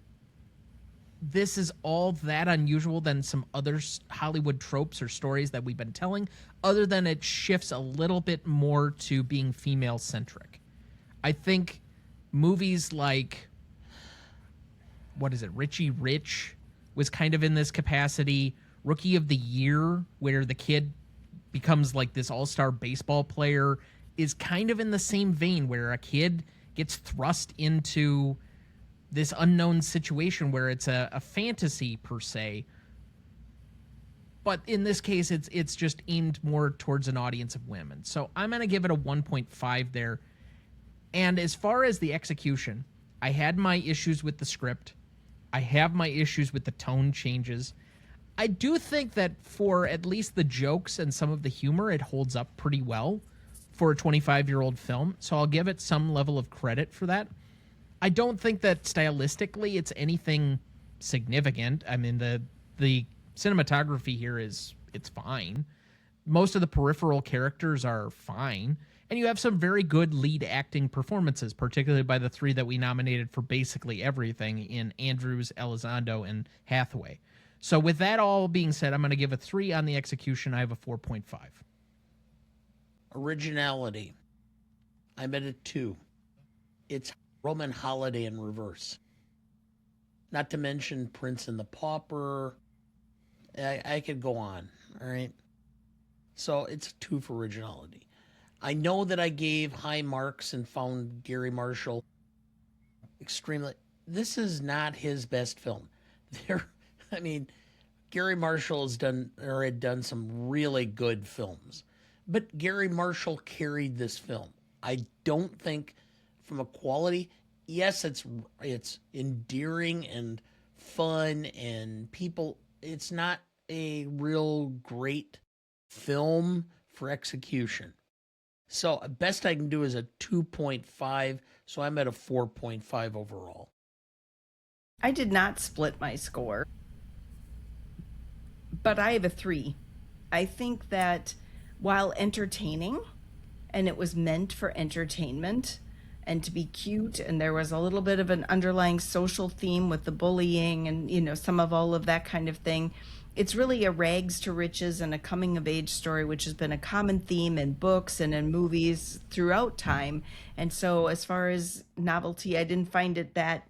Speaker 1: this is all that unusual than some other Hollywood tropes or stories that we've been telling, other than it shifts a little bit more to being female-centric. I think movies like, Richie Rich was kind of in this capacity. Rookie of the Year, where the kid becomes like this all-star baseball player, is kind of in the same vein, where a kid gets thrust into this unknown situation where it's a fantasy per se. But in this case, it's just aimed more towards an audience of women. So I'm going to give it a 1.5 there. And as far as the execution, I had my issues with the script. I have my issues with the tone changes. I do think that for at least the jokes and some of the humor, it holds up pretty well for a 25-year-old film. So I'll give it some level of credit for that. I don't think that stylistically it's anything significant. I mean, the cinematography here it's fine. Most of the peripheral characters are fine. And you have some very good lead acting performances, particularly by the 3 that we nominated for basically everything in Andrews, Elizondo, and Hathaway. So with that all being said, I'm going to give a 3 on the execution. I have a 4.5.
Speaker 2: Originality, I'm at a 2. It's Roman Holiday in reverse. Not to mention Prince and the Pauper. I could go on, all right? So it's a 2 for originality. I know that I gave high marks and found Gary Marshall extremely. This is not his best film. I mean, Gary Marshall had done some really good films, but Gary Marshall carried this film. I don't think, from a quality, yes, it's endearing and fun and people. It's not a real great film for execution. So best I can do is a 2.5. So I'm at a 4.5 overall.
Speaker 3: I did not split my score, but I have a 3. I think that while entertaining, and it was meant for entertainment and to be cute, and there was a little bit of an underlying social theme with the bullying and, you know, some of all of that kind of thing. It's really a rags to riches and a coming of age story, which has been a common theme in books and in movies throughout time. And so as far as novelty, I didn't find it that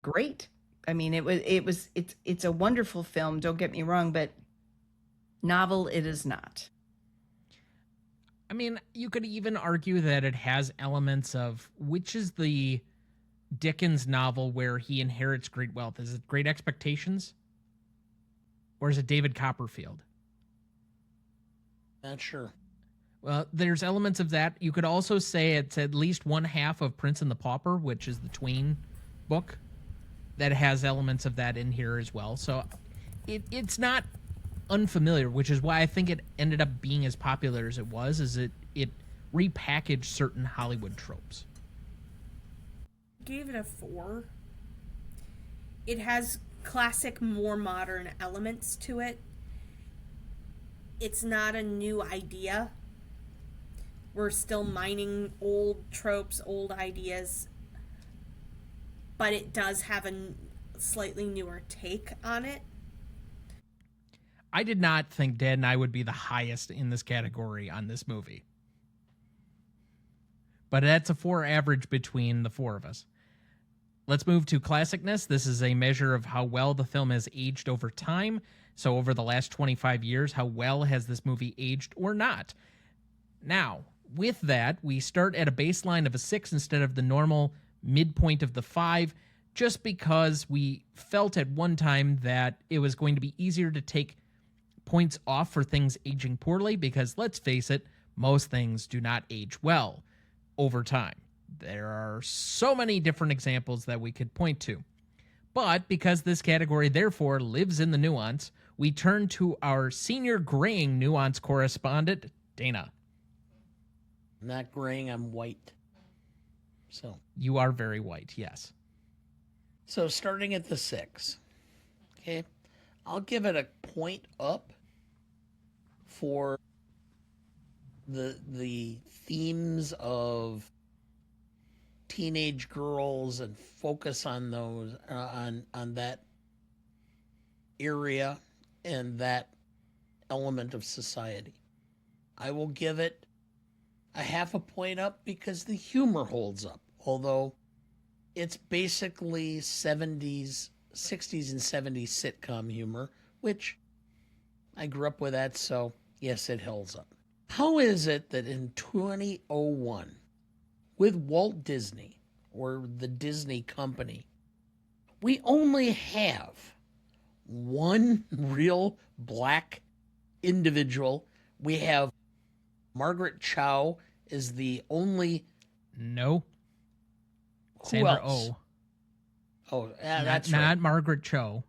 Speaker 3: great. I mean, it's a wonderful film, don't get me wrong, but novel it is not.
Speaker 1: I mean, you could even argue that it has elements of, which is the Dickens novel where he inherits great wealth? Is it Great Expectations? Or is it David Copperfield?
Speaker 2: Not sure.
Speaker 1: Well, there's elements of that. You could also say it's at least one half of Prince and the Pauper, which is the Twain book, that has elements of that in here as well. So it's not unfamiliar, which is why I think it ended up being as popular as it was, is it repackaged certain Hollywood tropes.
Speaker 4: Gave it a 4. It has classic, more modern elements to it. It's not a new idea. We're still mining old tropes, old ideas, but it does have a slightly newer take on it.
Speaker 1: I did not think Dad and I would be the highest in this category on this movie. But that's a 4 average between the 4 of us. Let's move to classicness. This is a measure of how well the film has aged over time. So over the last 25 years, how well has this movie aged or not? Now, with that, we start at a baseline of a 6 instead of the normal midpoint of the 5, just because we felt at one time that it was going to be easier to take points off for things aging poorly, because let's face it, most things do not age well over time. There are so many different examples that we could point to. But because this category therefore lives in the nuance, we turn to our senior graying nuance correspondent, Dana.
Speaker 2: I'm not graying, I'm white. So
Speaker 1: You are very white, yes.
Speaker 2: So starting at the 6. Okay. I'll give it a point up for the themes of teenage girls and focus on those on that area and that element of society. I will give it a half a point up because the humor holds up, although it's basically 60s and 70s sitcom humor, which I grew up with that, so yes, it holds up. How is it that in 2001, with Walt Disney, or the Disney Company, we only have one real black individual? We have Margaret Cho is the only...
Speaker 1: No.
Speaker 2: Who
Speaker 1: Sandra
Speaker 2: else?
Speaker 1: Oh.
Speaker 2: Oh, yeah, that's
Speaker 1: not
Speaker 2: right.
Speaker 1: Margaret Cho.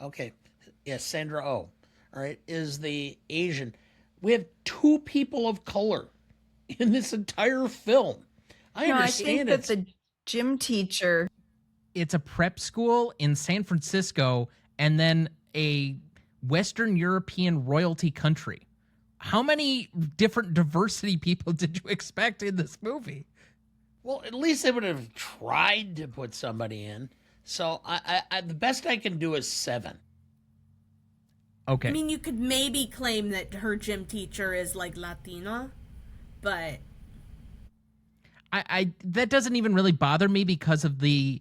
Speaker 2: Okay. Yes, Sandra Oh. All right, is the Asian. We have 2 people of color in this entire film. I understand
Speaker 3: that the gym teacher...
Speaker 1: It's a prep school in San Francisco and then a Western European royalty country. How many different diversity people did you expect in this movie?
Speaker 2: Well, at least they would have tried to put somebody in. So I the best I can do is 7.
Speaker 1: Okay.
Speaker 4: I mean, you could maybe claim that her gym teacher is like Latina, but
Speaker 1: I that doesn't even really bother me because of the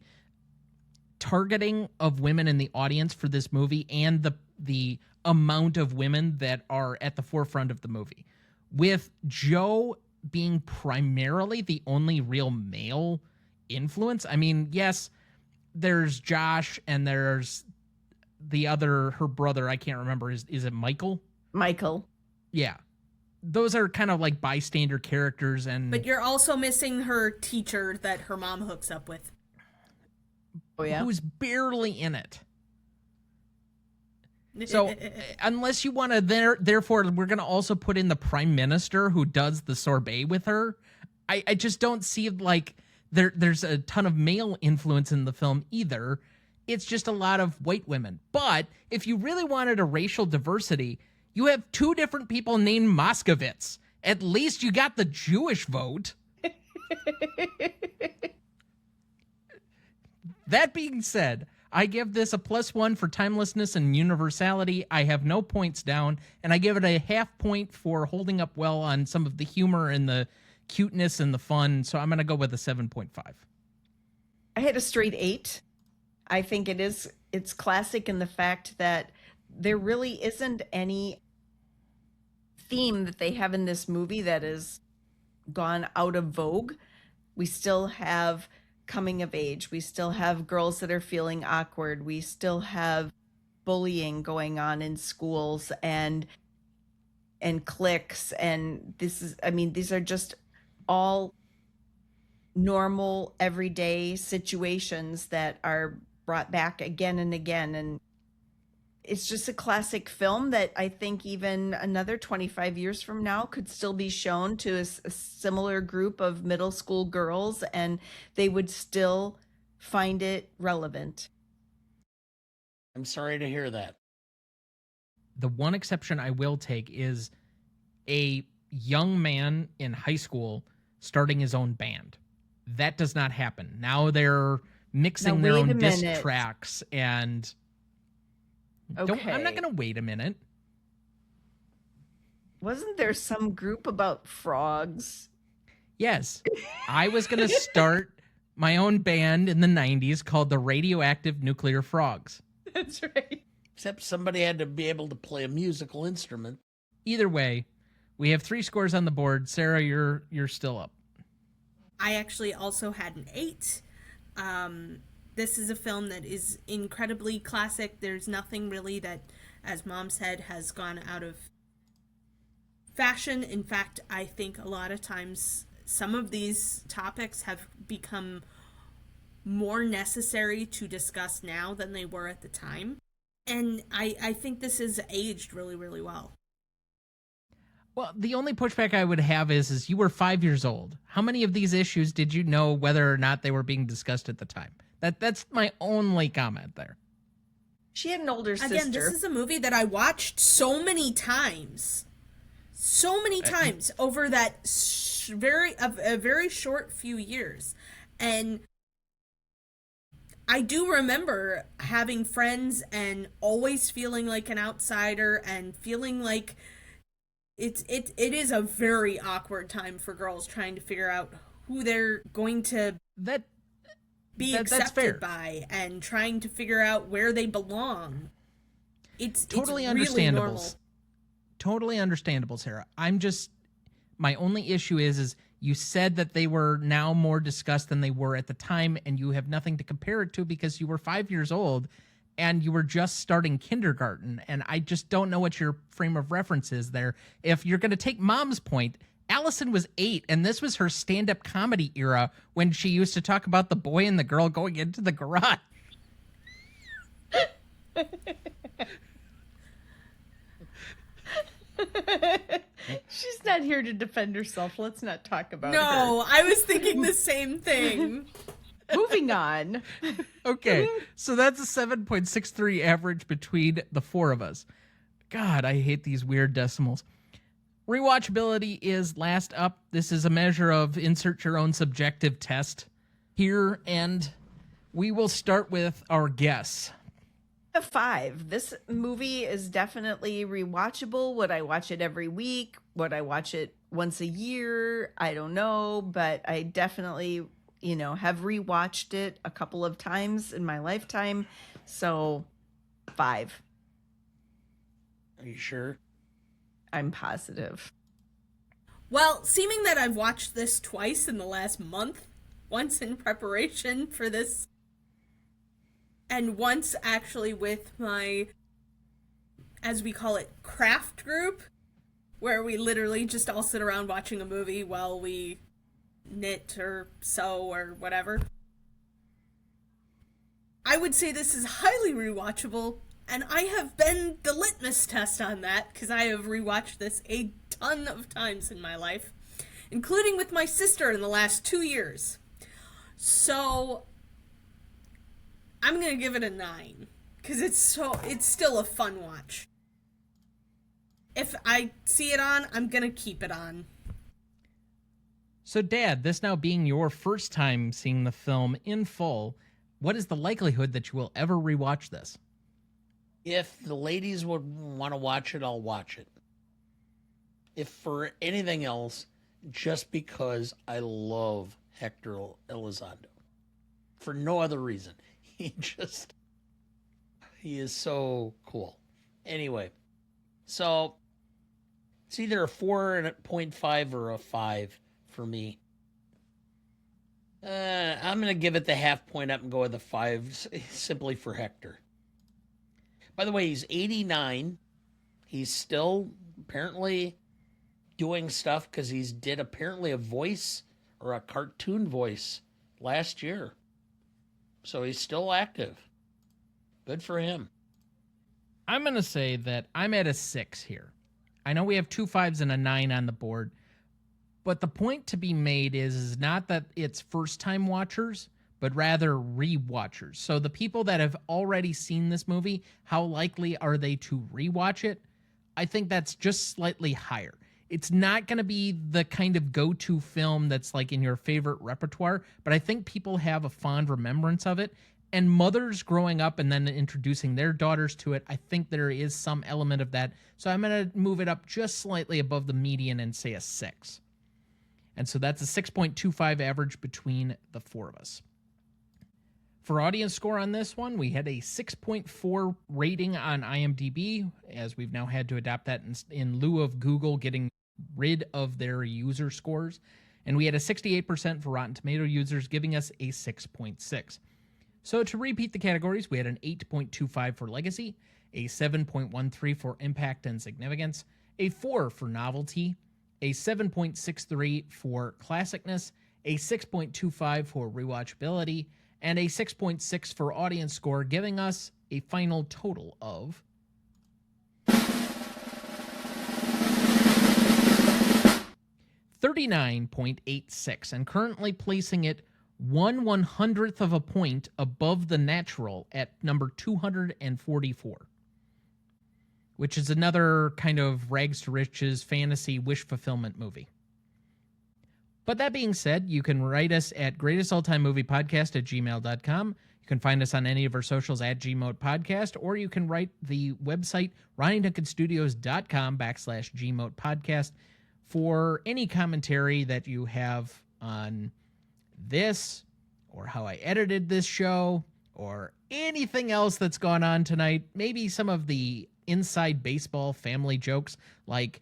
Speaker 1: targeting of women in the audience for this movie and the amount of women that are at the forefront of the movie. With Joe being primarily the only real male influence. I mean, yes, there's Josh and there's the other, her brother, I can't remember. Is it Michael?
Speaker 3: Michael.
Speaker 1: Yeah. Those are kind of like bystander characters.
Speaker 4: But you're also missing her teacher that her mom hooks up with.
Speaker 3: Oh, yeah.
Speaker 1: Who's barely in it. So unless you want to, therefore, we're going to also put in the prime minister who does the sorbet with her. I just don't see like there's a ton of male influence in the film either. It's just a lot of white women. But if you really wanted a racial diversity, you have two different people named Moskowitz. At least you got the Jewish vote. That being said, I give this a +1 for timelessness and universality. I have no points down, and I give it a half point for holding up well on some of the humor and the cuteness and the fun. So I'm going to go with a 7.5.
Speaker 3: I had a straight 8. I think it's classic in the fact that there really isn't any theme that they have in this movie that has gone out of vogue. We still have coming of age. We still have girls that are feeling awkward. We still have bullying going on in schools and cliques. And these are just all normal, everyday situations that are brought back again and again. And it's just a classic film that I think even another 25 years from now could still be shown to a similar group of middle school girls, and they would still find it relevant.
Speaker 2: I'm sorry to hear that.
Speaker 1: The one exception I will take is a young man in high school starting his own band. That does not happen. Now they're mixing their own disc tracks and...
Speaker 3: Okay.
Speaker 1: I'm not going to wait a minute.
Speaker 3: Wasn't there some group about frogs?
Speaker 1: Yes. I was going to start my own band in the 90s called the Radioactive Nuclear Frogs.
Speaker 3: That's right.
Speaker 2: Except somebody had to be able to play a musical instrument.
Speaker 1: Either way, we have 3 scores on the board. Sarah, you're still up.
Speaker 4: I actually also had an 8. This is a film that is incredibly classic. There's nothing really that, as Mom said, has gone out of fashion. In fact, I think a lot of times some of these topics have become more necessary to discuss now than they were at the time. And I think this is aged really, really well.
Speaker 1: Well, the only pushback I would have is you were 5 years old. How many of these issues did you know whether or not they were being discussed at the time? That's my only comment there.
Speaker 3: She had an older sister.
Speaker 4: Again, this is a movie that I watched so many times. So many times over that a very short few years. And I do remember having friends and always feeling like an outsider and feeling like it is a very awkward time for girls trying to figure out who they're going to be accepted by and trying to figure out where they belong. It's
Speaker 1: totally
Speaker 4: really
Speaker 1: understandable.
Speaker 4: normal.
Speaker 1: Totally understandable, Sarah. My only issue is you said that they were now more discussed than they were at the time, and you have nothing to compare it to because you were 5 years old and you were just starting kindergarten, and I just don't know what your frame of reference is there. If you're going to take Mom's point, Allison was 8, and this was her stand-up comedy era when she used to talk about the boy and the girl going into the garage.
Speaker 3: She's not here to defend herself. Let's not talk about her.
Speaker 4: No, I was thinking the same thing.
Speaker 3: Moving on.
Speaker 1: Okay, so that's a 7.63 average between the 4 of us. God, I hate these weird decimals. Rewatchability is last up. This is a measure of insert your own subjective test here, and we will start with our guess.
Speaker 3: A 5. This movie is definitely rewatchable. Would I watch it every week? Would I watch it once a year? I don't know, but I definitely, have rewatched it a couple of times in my lifetime. So 5.
Speaker 2: Are you sure?
Speaker 3: I'm positive.
Speaker 4: Well, seeming that I've watched this twice in the last month, once in preparation for this, and once actually with my, as we call it, craft group, where we literally just all sit around watching a movie while we knit or sew or whatever. I would say this is highly rewatchable, and I have been the litmus test on that, because I have rewatched this a ton of times in my life, including with my sister in the last 2 years. So, I'm going to give it a 9, because it's still a fun watch. If I see it on, I'm going to keep it on.
Speaker 1: So, Dad, this now being your first time seeing the film in full, what is the likelihood that you will ever rewatch this?
Speaker 2: If the ladies would want to watch it, I'll watch it. If for anything else, just because I love Hector Elizondo. For no other reason. He is so cool. Anyway, so it's either a 4.5 or a 5 for me. I'm going to give it the half point up and go with a 5 simply for Hector. By the way, he's 89. He's still apparently doing stuff because he's did apparently a voice or a cartoon voice last year. So he's still active. Good for him.
Speaker 1: I'm going to say that I'm at a 6 here. I know we have 2 5s and a 9 on the board, but the point to be made is not that it's first-time watchers, but rather re-watchers. So the people that have already seen this movie, how likely are they to rewatch it? I think that's just slightly higher. It's not going to be the kind of go-to film that's like in your favorite repertoire, but I think people have a fond remembrance of it. And mothers growing up and then introducing their daughters to it, I think there is some element of that. So I'm going to move it up just slightly above the median and say a 6. And so that's a 6.25 average between the 4 of us. For audience score on this one, we had a 6.4 rating on IMDb, as we've now had to adopt that in lieu of Google getting rid of their user scores. And we had a 68% for Rotten Tomato users, giving us a 6.6. So to repeat the categories, we had an 8.25 for legacy, a 7.13 for impact and significance, a 4 for novelty, a 7.63 for classicness, a 6.25 for rewatchability, and a 6.6 for audience score, giving us a final total of 39.86, and currently placing it 1/100th of a point above the natural at number 244, which is another kind of rags to riches fantasy wish fulfillment movie. But that being said, you can write us at greatestalltimemoviepodcast@gmail.com. You can find us on any of our socials at gmotepodcast, or you can write the website ronnieduncanstudios.com/gmotepodcast for any commentary that you have on this, or how I edited this show, or anything else that's gone on tonight. Maybe some of the inside baseball family jokes, like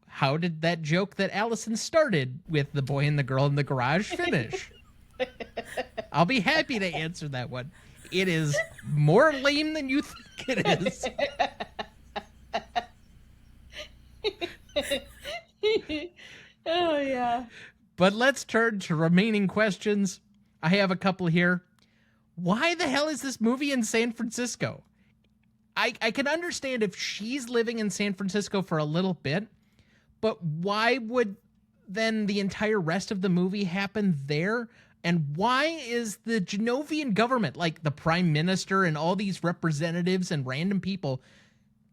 Speaker 1: how did that joke that Allison started with the boy and the girl in the garage finish? I'll be happy to answer that one. It is more lame than you think it is.
Speaker 3: Oh, yeah.
Speaker 1: But let's turn to remaining questions. I have a couple here. Why the hell is this movie in San Francisco? I can understand if she's living in San Francisco for a little bit, but why would then the entire rest of the movie happen there? And why is the Genovian government, like the prime minister and all these representatives and random people,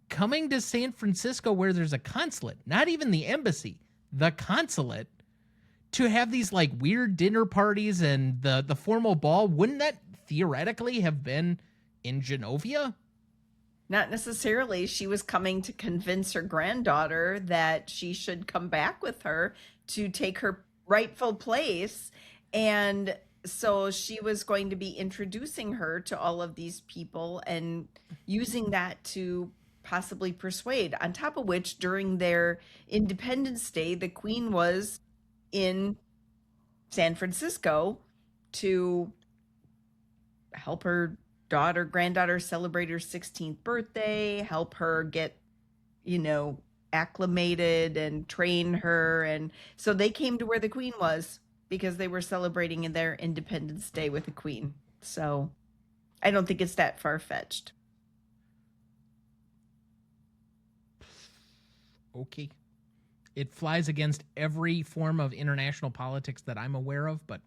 Speaker 1: coming to San Francisco where there's a consulate, not even the embassy, the consulate, to have these like weird dinner parties and the formal ball? Wouldn't that theoretically have been in Genovia?
Speaker 3: Not necessarily. She was coming to convince her granddaughter that she should come back with her to take her rightful place. And so she was going to be introducing her to all of these people and using that to possibly persuade. On top of which, during their Independence Day, the Queen was in San Francisco to help her granddaughter celebrate her 16th birthday, help her get, acclimated and train her. And so they came to where the Queen was because they were celebrating in their Independence Day with the Queen. So I don't think it's that far-fetched.
Speaker 1: Okay. It flies against every form of international politics that I'm aware of, but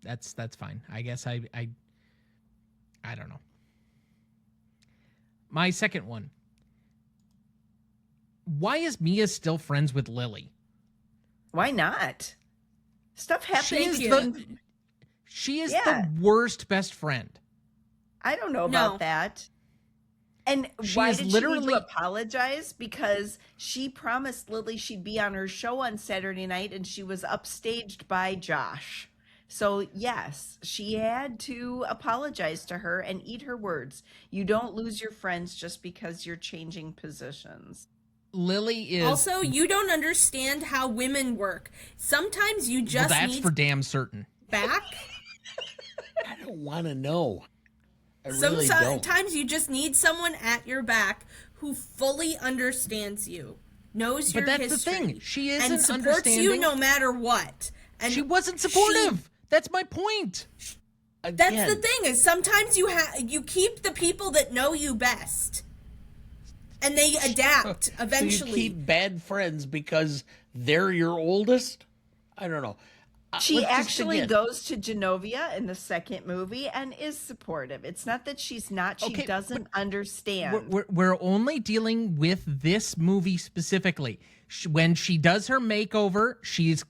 Speaker 1: that's fine. I guess I don't know. My second one. Why is Mia still friends with Lily?
Speaker 3: Why not? Stuff happening.
Speaker 1: She is the worst best friend.
Speaker 3: I don't know about that. And why did she need to apologize? Because she promised Lily she'd be on her show on Saturday night, and she was upstaged by Josh. So yes, she had to apologize to her and eat her words. You don't lose your friends just because you're changing positions.
Speaker 1: Lily is...
Speaker 4: Also, you don't understand how women work. Sometimes you just
Speaker 1: that's for damn certain.
Speaker 4: Back.
Speaker 2: I don't want to know. I really don't.
Speaker 4: Sometimes you just need someone at your back who fully understands you, knows your history. But that's the thing.
Speaker 1: She isn't
Speaker 4: and supports you no matter what. And
Speaker 1: she wasn't supportive. That's my point.
Speaker 4: Again. That's the thing, is sometimes you keep the people that know you best. And they adapt eventually.
Speaker 2: So you keep bad friends because they're your oldest? I don't know.
Speaker 3: She actually goes to Genovia in the second movie and is supportive. It's not that she's not. She doesn't understand.
Speaker 1: We're only dealing with this movie specifically. When she does her makeover, she's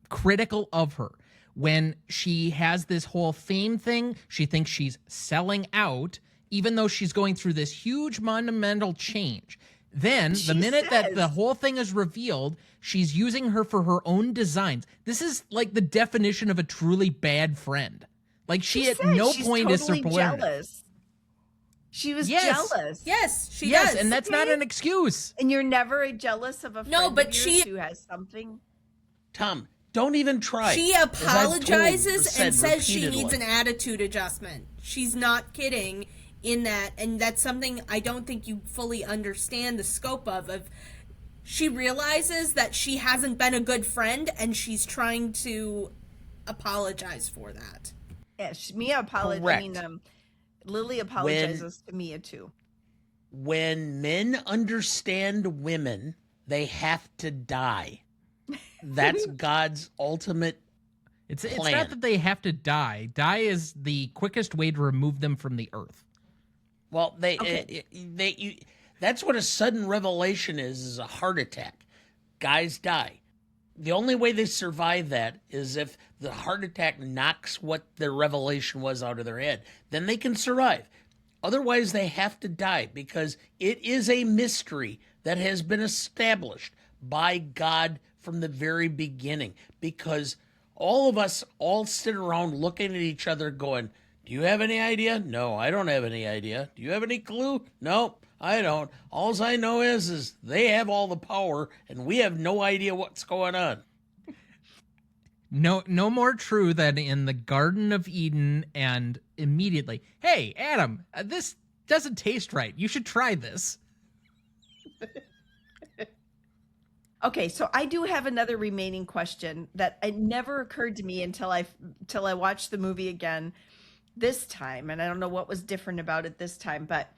Speaker 1: critical of her. When she has this whole fame thing, she thinks she's selling out, even though she's going through this huge monumental change. Then, the minute that the whole thing is revealed, she's using her for her own designs. This is like the definition of a truly bad friend. Like, she at no point is supportive.
Speaker 3: Jealous. She was jealous.
Speaker 4: Yes, she does.
Speaker 1: Yes, and that's not an excuse.
Speaker 3: And you're never jealous of a friend of yours who has something?
Speaker 2: Tom, don't even try.
Speaker 4: She apologizes and says she needs an attitude adjustment. She's not kidding in that, and that's something I don't think you fully understand the scope of. She realizes that she hasn't been a good friend, and she's trying to apologize for that.
Speaker 3: Yeah, Mia apologizes. Lily apologizes to Mia too.
Speaker 2: When men understand women, they have to die. That's God's ultimate
Speaker 1: It's not that they have to die. Die is the quickest way to remove them from the earth.
Speaker 2: Well, that's what a sudden revelation is a heart attack. Guys die. The only way they survive that is if the heart attack knocks what their revelation was out of their head. Then they can survive. Otherwise, they have to die because it is a mystery that has been established by God from the very beginning. Because all of us all sit around looking at each other going, do you have any idea? No, I don't have any idea. Do you have any clue? No, I don't. All I know is they have all the power and we have no idea what's going on.
Speaker 1: No more true than in the Garden of Eden and immediately, hey, Adam, this doesn't taste right. You should try this.
Speaker 3: Okay, so I do have another remaining question that it never occurred to me until I watched the movie again this time, and I don't know what was different about it this time, but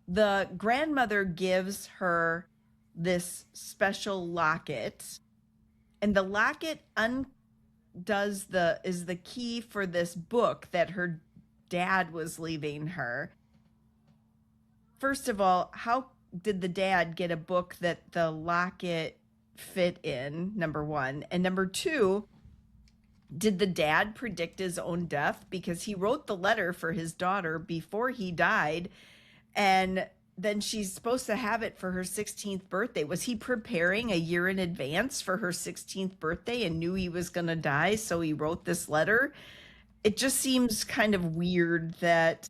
Speaker 3: the grandmother gives her this special locket, and the locket is the key for this book that her dad was leaving her. First of all, how did the dad get a book that the locket fit in, number one? And number two, did the dad predict his own death? Because he wrote the letter for his daughter before he died, and then she's supposed to have it for her 16th birthday. Was he preparing a year in advance for her 16th birthday and knew he was going to die, so he wrote this letter? It just seems kind of weird that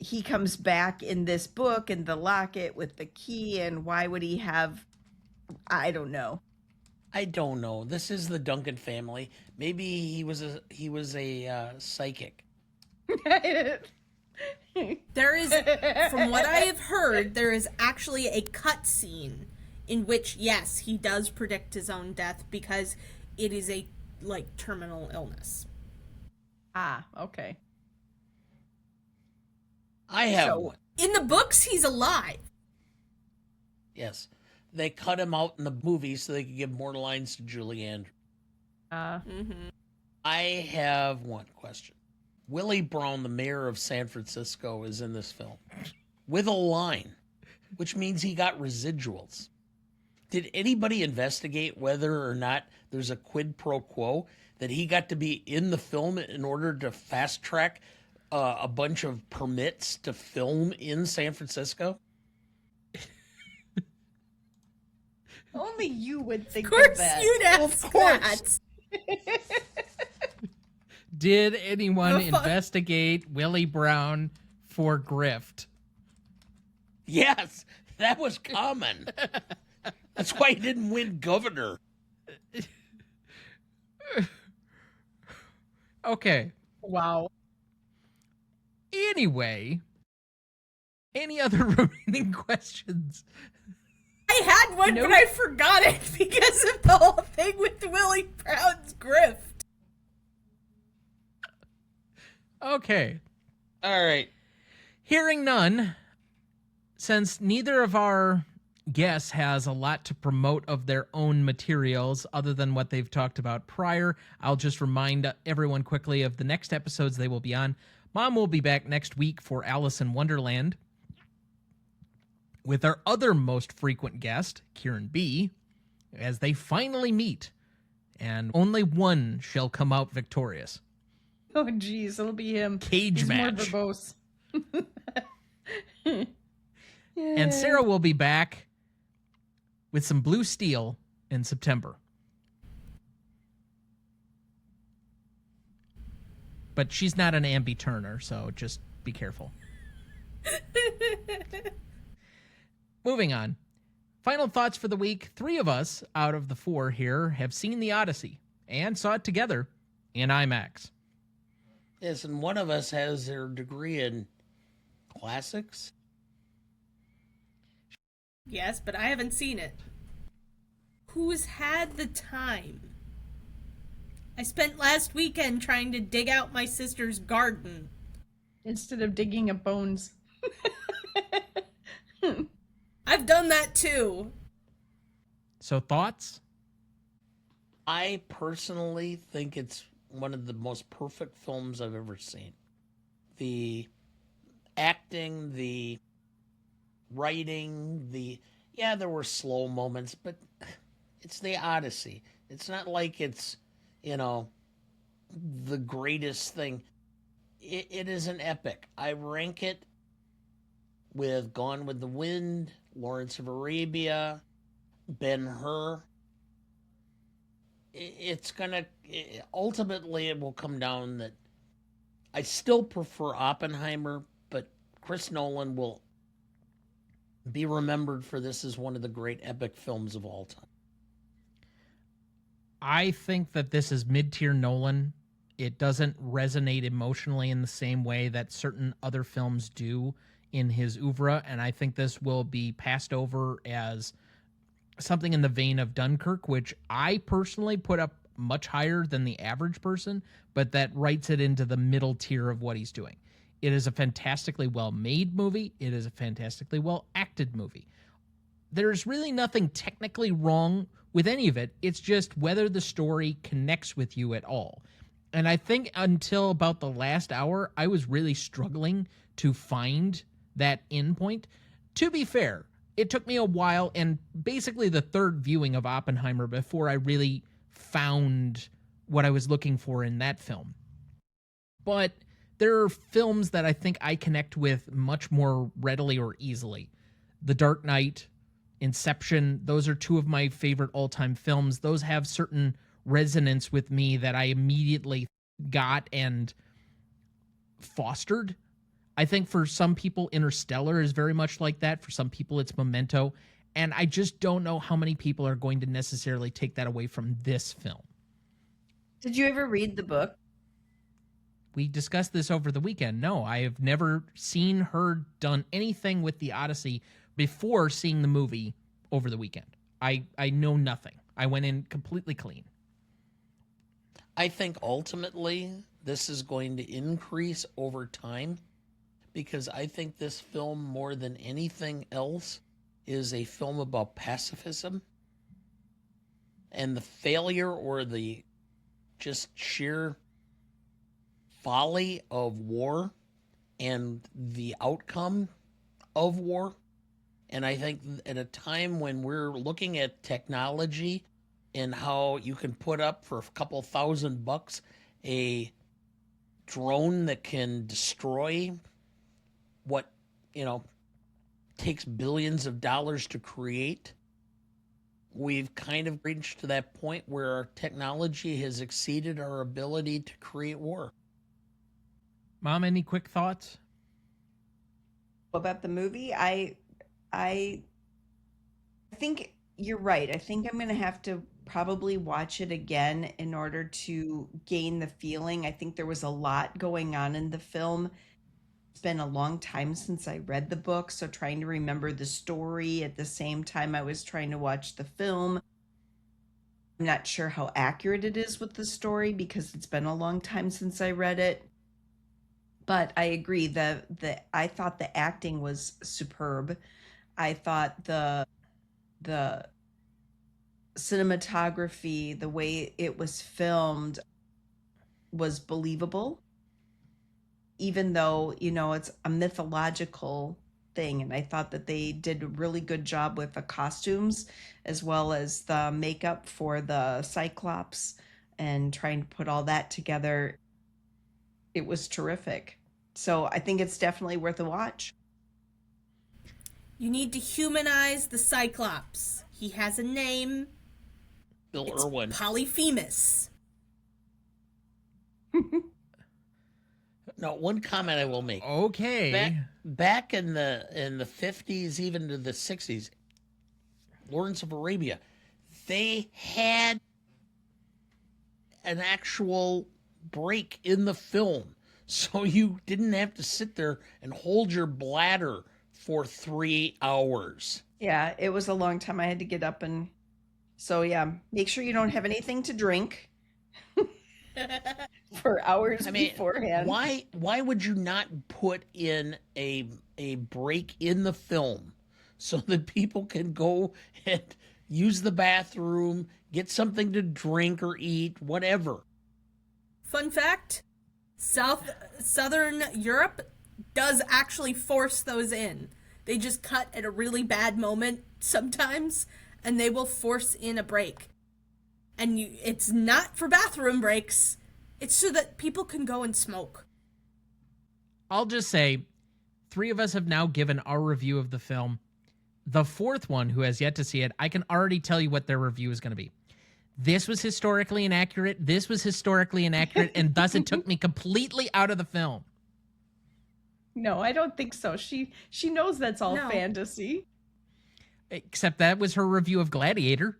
Speaker 3: he comes back in this book and the locket with the key, and why would he have, I don't know.
Speaker 2: I don't know. This is the Duncan family. Maybe he was a psychic.
Speaker 4: There is, from what I have heard, there is actually a cut scene in which, yes, he does predict his own death because it is a, like, terminal illness.
Speaker 3: Ah, okay.
Speaker 2: I have one.
Speaker 4: In the books, he's alive.
Speaker 2: Yes. They cut him out in the movie so they could give more lines to Julie Andrews. I have one question. Willie Brown, the mayor of San Francisco, is in this film with a line, which means he got residuals. Did anybody investigate whether or not there's a quid pro quo that he got to be in the film in order to fast track a bunch of permits to film in San Francisco?
Speaker 3: Only you would think
Speaker 4: Of course
Speaker 3: that.
Speaker 4: you'd ask that.
Speaker 1: Did anyone investigate Willie Brown for grift?
Speaker 2: Yes, that was common. That's why he didn't win governor.
Speaker 1: Okay.
Speaker 3: Wow.
Speaker 1: Anyway, any other remaining questions?
Speaker 4: I had one, but I forgot it because of the whole thing with Willie Brown's grift.
Speaker 1: Okay.
Speaker 2: All right.
Speaker 1: Hearing none, since neither of our guests has a lot to promote of their own materials other than what they've talked about prior, I'll just remind everyone quickly of the next episodes they will be on. Mom will be back next week for Alice in Wonderland with our other most frequent guest, Kieran B., as they finally meet, and only one shall come out victorious.
Speaker 3: Oh, geez, it'll be him.
Speaker 1: Cage
Speaker 3: He's
Speaker 1: match.
Speaker 3: more verbose.
Speaker 1: And Sarah will be back with some Blue Steel in September. But she's not an Ambi Turner, so just be careful. Moving on. Final thoughts for the week. 3 of us out of the 4 here have seen The Odyssey and saw it together in IMAX.
Speaker 2: Yes, and one of us has their degree in classics.
Speaker 4: Yes, but I haven't seen it. Who's had the time? I spent last weekend trying to dig out my sister's garden.
Speaker 3: Instead of digging up bones.
Speaker 4: I've done that too.
Speaker 1: So thoughts?
Speaker 2: I personally think it's one of the most perfect films I've ever seen. The acting, the writing, there were slow moments, but it's the Odyssey. It's not like it's, the greatest thing. It is an epic. I rank it with Gone with the Wind, Lawrence of Arabia, Ben-Hur. Ultimately it will come down that I still prefer Oppenheimer, but Chris Nolan will be remembered for this as one of the great epic films of all time.
Speaker 1: I think that this is mid-tier Nolan. It doesn't resonate emotionally in the same way that certain other films do in his oeuvre, and I think this will be passed over as something in the vein of Dunkirk, which I personally put up much higher than the average person, but that writes it into the middle tier of what he's doing. It is a fantastically well-made movie. It is a fantastically well-acted movie. There's really nothing technically wrong with any of it. It's just whether the story connects with you at all. And I think until about the last hour, I was really struggling to find that endpoint. To be fair, it took me a while and basically the third viewing of Oppenheimer before I really found what I was looking for in that film. But there are films that I think I connect with much more readily or easily. The Dark Knight, Inception, those are 2 of my favorite all-time films. Those have certain resonance with me that I immediately got and fostered. I think for some people, Interstellar is very much like that. For some people, it's Memento. And I just don't know how many people are going to necessarily take that away from this film.
Speaker 3: Did you ever read the book?
Speaker 1: We discussed this over the weekend. No, I have never seen her done anything with the Odyssey before seeing the movie over the weekend. I know nothing. I went in completely clean.
Speaker 2: I think ultimately this is going to increase over time because I think this film, more than anything else, is a film about pacifism and the failure or the just sheer folly of war and the outcome of war. And I think at a time when we're looking at technology and how you can put up for a couple $1,000 a drone that can destroy what, takes billions of dollars to create, we've kind of reached to that point where our technology has exceeded our ability to create war.
Speaker 1: Mom, any quick thoughts?
Speaker 3: About the movie? I think you're right. I think I'm going to have to probably watch it again in order to gain the feeling. I think there was a lot going on in the film. It's been a long time since I read the book, so trying to remember the story at the same time I was trying to watch the film. I'm not sure how accurate it is with the story because it's been a long time since I read it. But I agree that I thought the acting was superb. I thought the cinematography, the way it was filmed, was believable, even though it's a mythological thing. And I thought that they did a really good job with the costumes as well as the makeup for the Cyclops and trying to put all that together. It was terrific. So I think it's definitely worth a watch.
Speaker 4: You need to humanize the Cyclops. He has a name.
Speaker 2: Bill
Speaker 4: It's
Speaker 2: Irwin.
Speaker 4: Polyphemus.
Speaker 2: No, one comment I will make.
Speaker 1: Okay.
Speaker 2: Back in the 50s, even to the 60s, Lawrence of Arabia, they had an actual break in the film. So you didn't have to sit there and hold your bladder for 3 hours.
Speaker 3: Yeah, it was a long time. I had to get up and so yeah, make sure you don't have anything to drink for hours beforehand.
Speaker 2: Why would you not put in a break in the film so that people can go and use the bathroom, get something to drink or eat, whatever?
Speaker 4: Fun fact, Southern Europe does actually force those in. They just cut at a really bad moment sometimes, and they will force in a break. And it's not for bathroom breaks. It's so that people can go and smoke.
Speaker 1: I'll just say, 3 of us have now given our review of the film. The 4th one, who has yet to see it, I can already tell you what their review is going to be. This was historically inaccurate, this was historically inaccurate, and thus it took me completely out of the film.
Speaker 3: No, I don't think so. She knows that's all
Speaker 4: No.
Speaker 3: fantasy.
Speaker 1: Except that was her review of Gladiator.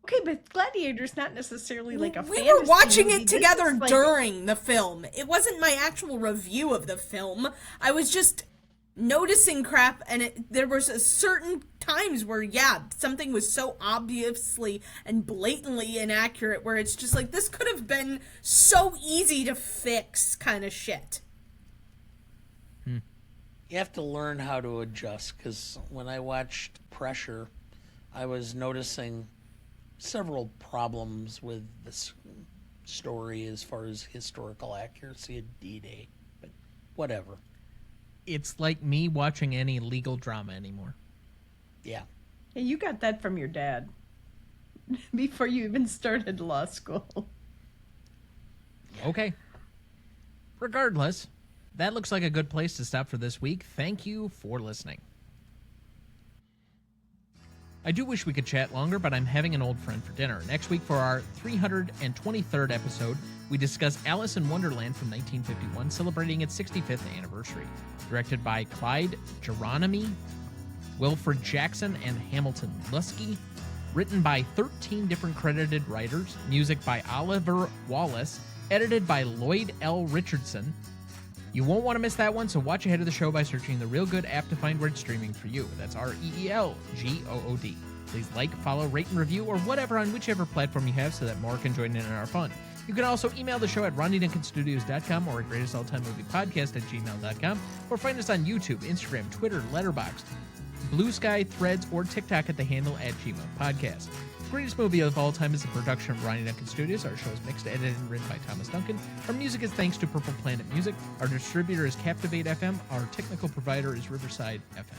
Speaker 3: Okay, but Gladiator's not necessarily like a
Speaker 4: We
Speaker 3: fantasy
Speaker 4: were watching
Speaker 3: movie.
Speaker 4: it
Speaker 3: This
Speaker 4: together
Speaker 3: is like-
Speaker 4: during the film. It wasn't my actual review of the film. I was just noticing crap, and there was a certain times where, something was so obviously and blatantly inaccurate where it's just like, this could have been so easy to fix kind of shit.
Speaker 2: You have to learn how to adjust, because when I watched Pressure, I was noticing several problems with this story as far as historical accuracy of D-Day, but whatever.
Speaker 1: It's like me watching any legal drama anymore.
Speaker 2: Yeah.
Speaker 3: Hey, you got that from your dad before you even started law school.
Speaker 1: Okay. Regardless, that looks like a good place to stop for this week. Thank you for listening. I do wish we could chat longer, but I'm having an old friend for dinner. Next week, for our 323rd episode, we discuss Alice in Wonderland from 1951, celebrating its 65th anniversary. Directed by Clyde Geronimi, Wilfred Jackson, and Hamilton Lusky. Written by 13 different credited writers. Music by Oliver Wallace. Edited by Lloyd L. Richardson. You won't want to miss that one, so watch ahead of the show by searching the Real Good app to find where it's streaming for you. That's REELGOOD. Please like, follow, rate, and review, or whatever on whichever platform you have so that more can join in our fun. You can also email the show at RonnieDuncanStudios.com or at GreatestAllTimeMoviePodcast@gmail.com, or find us on YouTube, Instagram, Twitter, Letterboxd, Blue Sky, Threads, or TikTok at the handle @GMOPodcast. Greatest Movie of All Time is a production of Ronnie Duncan Studios. Our show is mixed, edited, and written by Thomas Duncan. Our music is thanks to Purple Planet Music. Our distributor is Captivate FM. Our technical provider is Riverside FM.